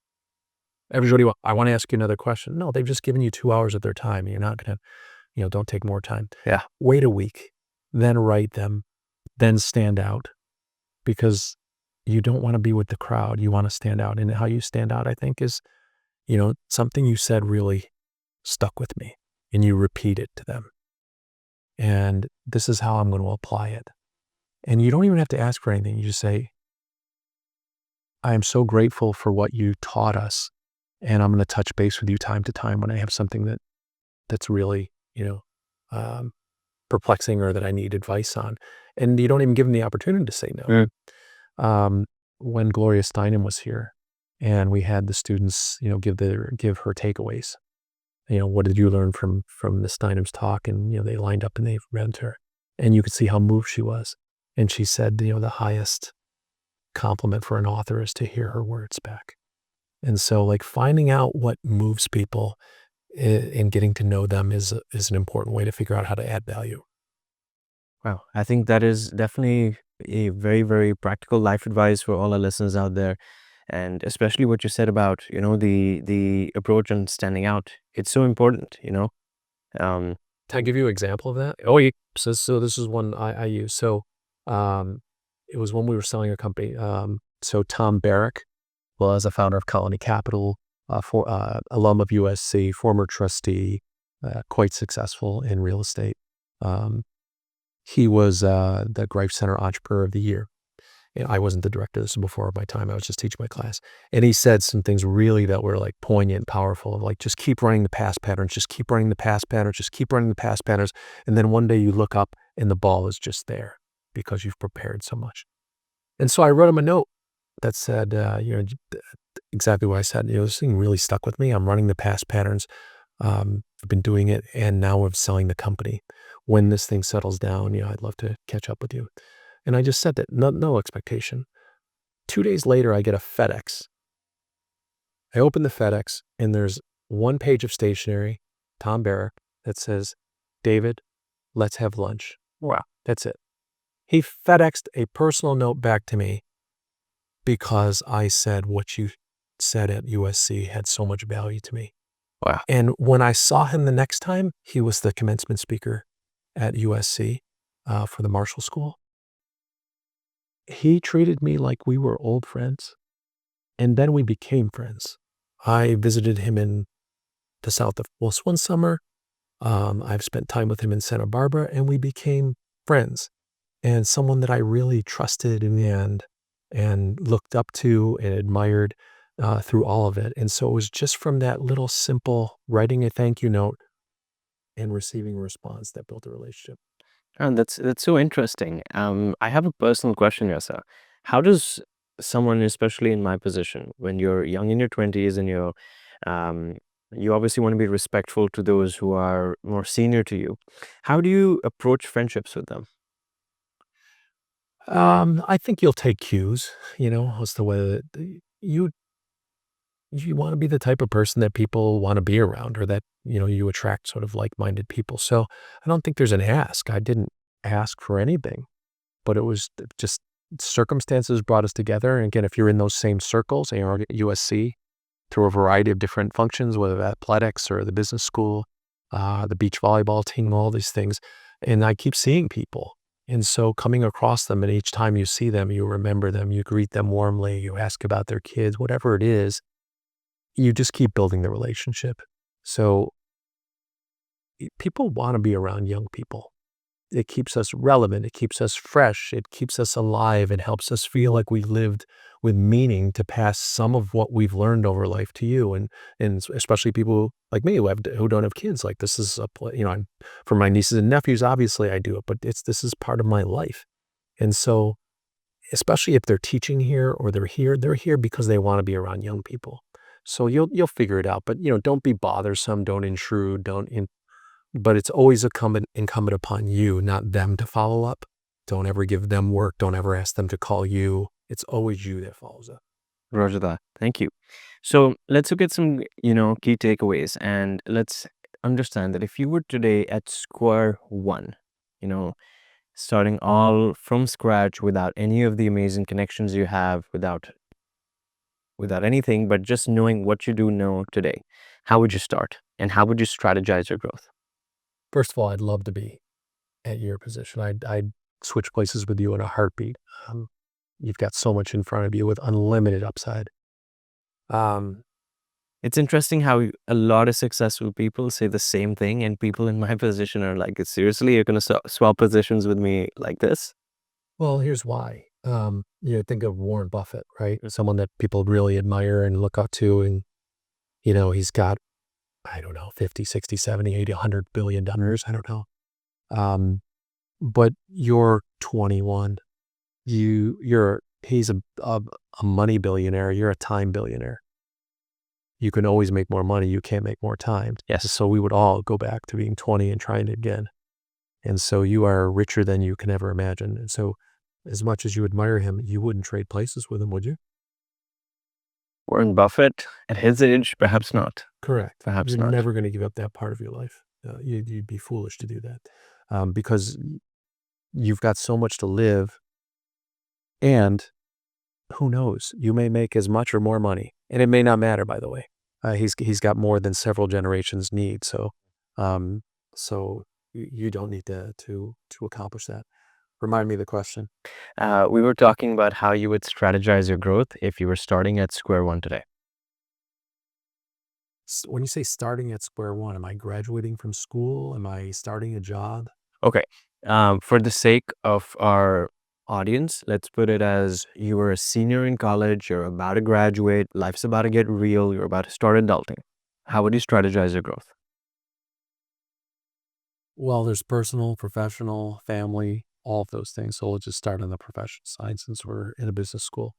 Everybody, I want to ask you another question. No, they've just given you 2 hours of their time. You're not going to, don't take more time. Yeah. Wait a week, then write them, then stand out, because you don't want to be with the crowd. You want to stand out. And how you stand out, I think, is, something you said really stuck with me and you repeat it to them. And this is how I'm going to apply it. And you don't even have to ask for anything. You just say, I am so grateful for what you taught us. And I'm going to touch base with you time to time when I have something that's really, perplexing or that I need advice on. And you don't even give them the opportunity to say no. When Gloria Steinem was here and we had the students, give her takeaways. What did you learn from the Steinem's talk? And, they lined up and they read to her and you could see how moved she was. And she said, the highest compliment for an author is to hear her words back. And so like finding out what moves people and getting to know them is an important way to figure out how to add value. Wow. I think that is definitely a very, very practical life advice for all our listeners out there. And especially what you said about, the approach and standing out. It's so important, Um, Can I give you an example of that? Oh, yeah. So this is one I use. So it was when we were selling a company. So Tom Barrack was a founder of Colony Capital, alum of USC, former trustee, quite successful in real estate. He was the Greif Center Entrepreneur of the Year. And I wasn't the director. This was before my time. I was just teaching my class. And he said some things really that were like poignant, powerful, of like, just keep running the past patterns, just keep running the past patterns, just keep running the past patterns. And then one day you look up and the ball is just there because you've prepared so much. And so I wrote him a note that said, exactly what I said. This thing really stuck with me. I'm running the past patterns. I've been doing it, and now I'm selling the company. When this thing settles down, I'd love to catch up with you. And I just said that, no expectation. 2 days later, I get a FedEx. I open the FedEx, and there's one page of stationery, Tom Barrack, that says, "David, let's have lunch." Wow, that's it. He FedExed a personal note back to me because I said what you said at USC had so much value to me. Wow. And when I saw him the next time, he was the commencement speaker at USC for the Marshall School. He treated me like we were old friends, and then we became friends. I visited him in the South of Wales one summer. I've spent time with him in Santa Barbara, and we became friends, and someone that I really trusted in the end and looked up to and admired through all of it. And so it was just from that little simple writing a thank you note and receiving a response that built a relationship. And that's so interesting. I have a personal question here, sir. How does someone, especially in my position, when you're young in your 20s and you obviously want to be respectful to those who are more senior to you, how do you approach friendships with them? I think you'll take cues, as the way that you want to be the type of person that people want to be around, or that, you attract sort of like-minded people. So I don't think there's an ask. I didn't ask for anything, but it was just circumstances brought us together. And again, if you're in those same circles, and you're at USC through a variety of different functions, whether athletics or the business school, the beach volleyball team, all these things. And I keep seeing people. And so coming across them, and each time you see them, you remember them, you greet them warmly, you ask about their kids, whatever it is, you just keep building the relationship. So people want to be around young people. It keeps us relevant. It keeps us fresh. It keeps us alive. It helps us feel like we lived with meaning to pass some of what we've learned over life to you. And especially people like me who don't have kids. Like, this is for my nieces and nephews, obviously I do it, but this is part of my life. And so, especially if they're teaching here or they're here because they want to be around young people. So you'll figure it out, but don't be bothersome, don't intrude, but it's always incumbent upon you, not them, to follow up. Don't ever give them work. Don't ever ask them to call you. It's always you that follows up. Roger that. Thank you. So let's look at some, key takeaways, and let's understand that if you were today at square one, starting all from scratch without any of the amazing connections you have, without anything, but just knowing what you do know today, how would you start, and how would you strategize your growth? First of all, I'd love to be at your position. I'd switch places with you in a heartbeat. You've got so much in front of you with unlimited upside. It's interesting how a lot of successful people say the same thing, and people in my position are like, seriously, you're going to swap positions with me like this? Well, here's why. Think of Warren Buffett, right? Someone that people really admire and look up to. And, he's got, I don't know, 50, 60, 70, 80, $100 billion. I don't know. But you're 21. He's a money billionaire. You're a time billionaire. You can always make more money. You can't make more time. Yes. So we would all go back to being 20 and trying it again. And so you are richer than you can ever imagine. And so as much as you admire him, you wouldn't trade places with him, would you? Warren Buffett, at his age, perhaps not. Correct. Perhaps You're not. never going to give up that part of your life. You'd be foolish to do that because you've got so much to live. And who knows, you may make as much or more money, and it may not matter, by the way. He's got more than several generations need. So, you don't need to accomplish that. Remind me of the question. We were talking about how you would strategize your growth if you were starting at square one today. When you say starting at square one, am I graduating from school? Am I starting a job? Okay. For the sake of our audience, let's put it as you were a senior in college, you're about to graduate, life's about to get real, you're about to start adulting. How would you strategize your growth? Well, there's personal, professional, family, all of those things. So we'll just start on the professional side since we're in a business school.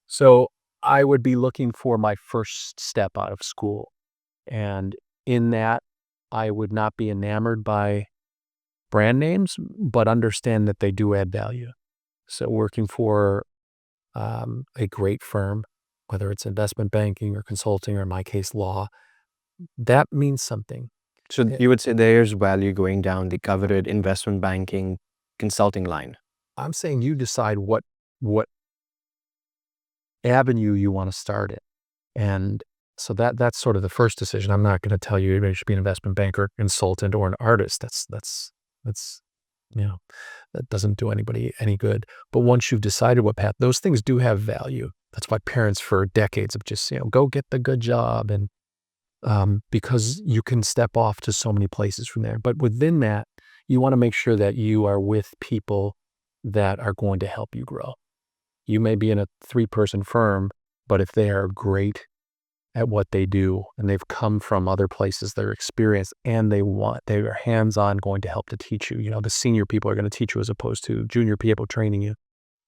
So I would be looking for my first step out of school. And in that, I would not be enamored by brand names, but understand that they do add value. So working for a great firm, whether it's investment banking or consulting or in my case, law, that means something. So you would say there's value going down the coveted investment banking consulting line. I'm saying you decide what avenue you want to start it. And so that's sort of the first decision. I'm not going to tell you you should be an investment banker, consultant, or an artist. That's that doesn't do anybody any good. But once you've decided what path, those things do have value. That's why parents for decades have just, go get the good job. And because you can step off to so many places from there. But within that, you want to make sure that you are with people that are going to help you grow. You may be in a 3-person firm, but if they are great at what they do and they've come from other places, they're experienced, and they are hands-on going to help to teach you. The senior people are going to teach you as opposed to junior people training you.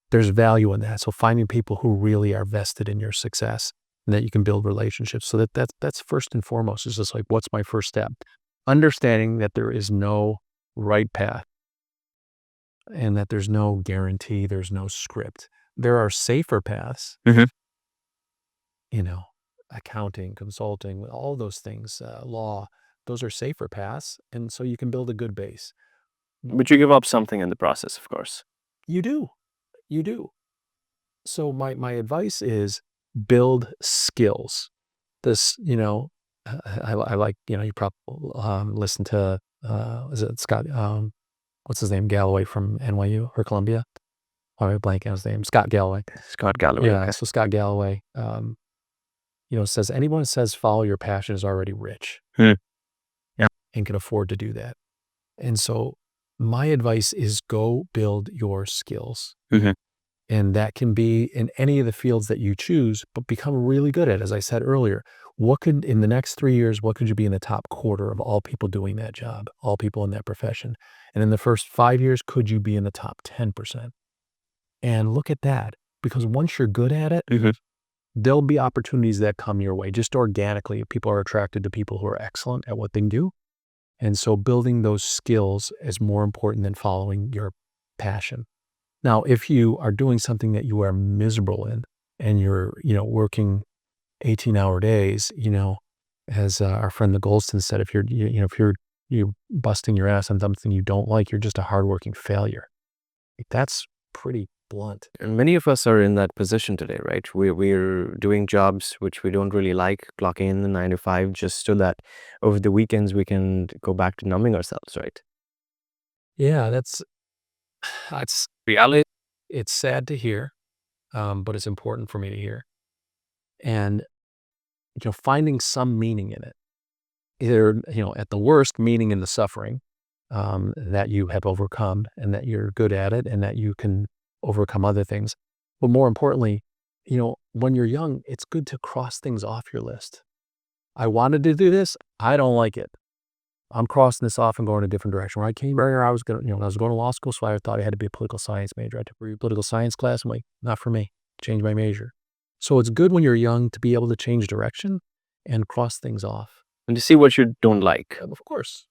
There's value in that. So finding people who really are vested in your success and that you can build relationships. So that's first and foremost is just like, what's my first step? Understanding that there is no right path and that there's no guarantee, there's no script. There are safer paths, accounting, consulting, all those things, law, those are safer paths. And so you can build a good base. But you give up something in the process, of course. You do. So my advice is build skills. This, I like, you probably listen to, is it Scott, what's his name? Galloway from NYU or Columbia? I'm blanking on his name. Scott Galloway. Scott Galloway. Yeah. Okay. So Scott Galloway, says anyone who says follow your passion is already rich. Yeah. And can afford to do that. And so my advice is go build your skills. And that can be in any of the fields that you choose, but become really good at. As I said earlier, in the next 3 years, what could you be in the top quarter of all people doing that job, all people in that profession? And in the first 5 years, could you be in the top 10%? And look at that, because once you're good at it, there'll be opportunities that come your way just organically. People are attracted to people who are excellent at what they do. And so building those skills is more important than following your passion. Now, if you are doing something that you are miserable in and you're, working 18-hour days, as our friend the Goldston said, if you're busting your ass on something you don't like, you're just a hardworking failure. That's pretty blunt. And many of us are in that position today, right? We're doing jobs which we don't really like, clocking in the 9 to 5, just so that over the weekends we can go back to numbing ourselves, right? Yeah, that's reality. It's sad to hear, but it's important for me to hear. And, finding some meaning in it, either, at the worst, meaning in the suffering that you have overcome and that you're good at it and that you can overcome other things. But more importantly, when you're young, it's good to cross things off your list. I wanted to do this. I don't like it. I'm crossing this off and going a different direction. When I came here, I was going to law school, so I thought I had to be a political science major. I took a political science class. I'm like, not for me. Change my major. So it's good when you're young to be able to change direction and cross things off. And to see what you don't like. Of course,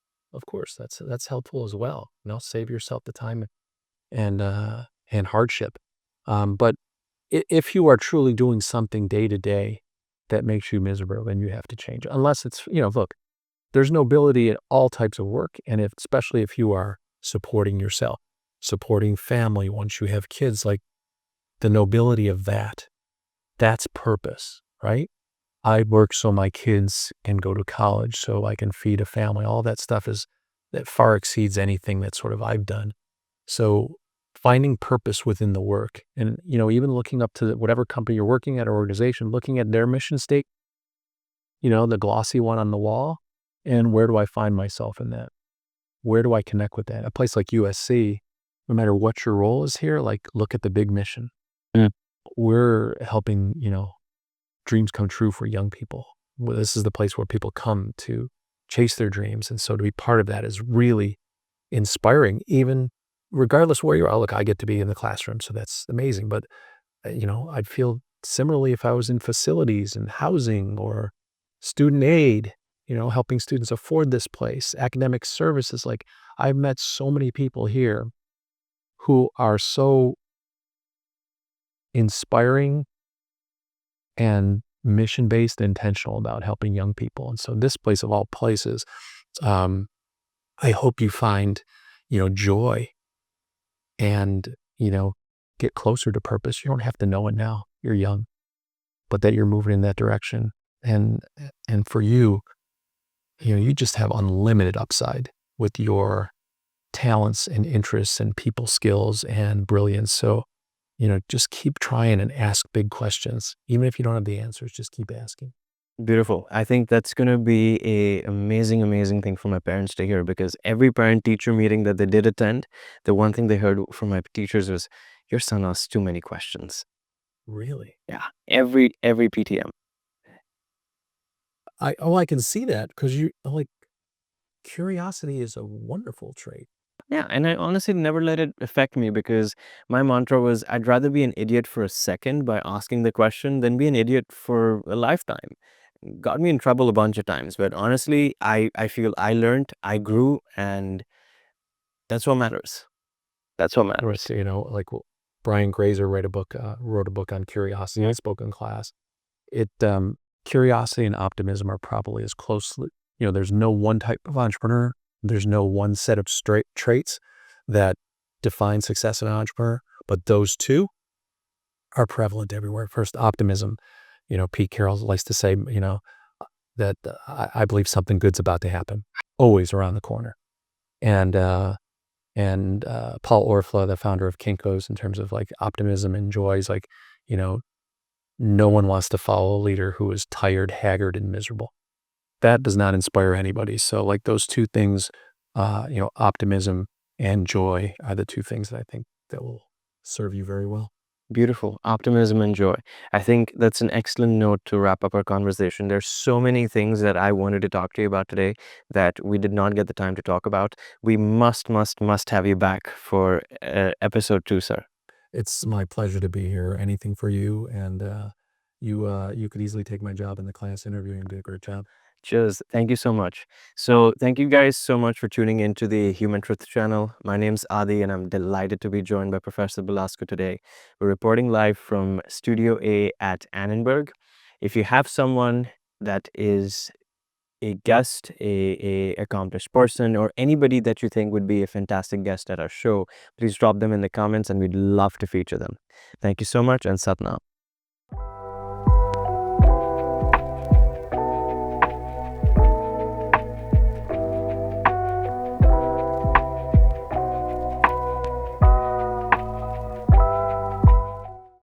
that's helpful as well. Save yourself the time and hardship. But if you are truly doing something day to day that makes you miserable, then you have to change. Unless it's, look, there's nobility in all types of work, and especially if you are supporting yourself, supporting family once you have kids. Like, the nobility of that's purpose, right? I work so my kids can go to college, so I can feed a family. All that stuff that far exceeds anything that sort of I've done. So finding purpose within the work, and even looking up to whatever company you're working at or organization, looking at their mission statement, the glossy one on the wall, and where do I find myself in that? Where do I connect with that? A place like USC, no matter what your role is here, like look at the big mission. Mm. We're helping, dreams come true for young people. Well, this is the place where people come to chase their dreams. And so to be part of that is really inspiring, even regardless where you're. Look, I get to be in the classroom, so that's amazing. But, I'd feel similarly if I was in facilities and housing or student aid, helping students afford this place, academic services. Like I've met so many people here who are so inspiring and mission-based, intentional about helping young people. And so this place of all places, I hope you find, joy and, get closer to purpose. You don't have to know it now. You're young, but that you're moving in that direction. And for you, you just have unlimited upside with your talents and interests and people skills and brilliance. So, just keep trying and ask big questions. Even if you don't have the answers, just keep asking. Beautiful. I think that's going to be a amazing, amazing thing for my parents to hear, because every parent-teacher meeting that they did attend, the one thing they heard from my teachers was, your son asks too many questions. Really? Yeah. Every PTM. I can see that, because curiosity is a wonderful trait. Yeah, and I honestly never let it affect me, because my mantra was, I'd rather be an idiot for a second by asking the question than be an idiot for a lifetime. Got me in trouble a bunch of times, but honestly, I feel I learned, I grew, and that's what matters. That's what matters. Like Brian Grazer wrote a book on curiosity. I spoke in class. Curiosity and optimism are probably as closely, there's no one type of entrepreneur. There's no one set of traits that define success in an entrepreneur, but those two are prevalent everywhere. First, optimism. Pete Carroll likes to say, that I believe something good's about to happen, always around the corner. And Paul Orfla, the founder of Kinko's, in terms of like optimism and joy, is like, no one wants to follow a leader who is tired, haggard, and miserable. That does not inspire anybody. So like those two things, optimism and joy are the two things that I think that will serve you very well. Beautiful. Optimism and joy. I think that's an excellent note to wrap up our conversation. There's so many things that I wanted to talk to you about today that we did not get the time to talk about. We must have you back for episode 2, sir. It's my pleasure to be here. Anything for you. And you could easily take my job in the class interviewing and do a great job. Cheers. Thank you so much. So thank you guys so much for tuning into the Human Truth channel. My name's Adi, and I'm delighted to be joined by Professor Belasco today. We're reporting live from Studio A at Annenberg. If you have someone that is a guest, a accomplished person, or anybody that you think would be a fantastic guest at our show, please drop them in the comments and we'd love to feature them. Thank you so much, and Sat Nam.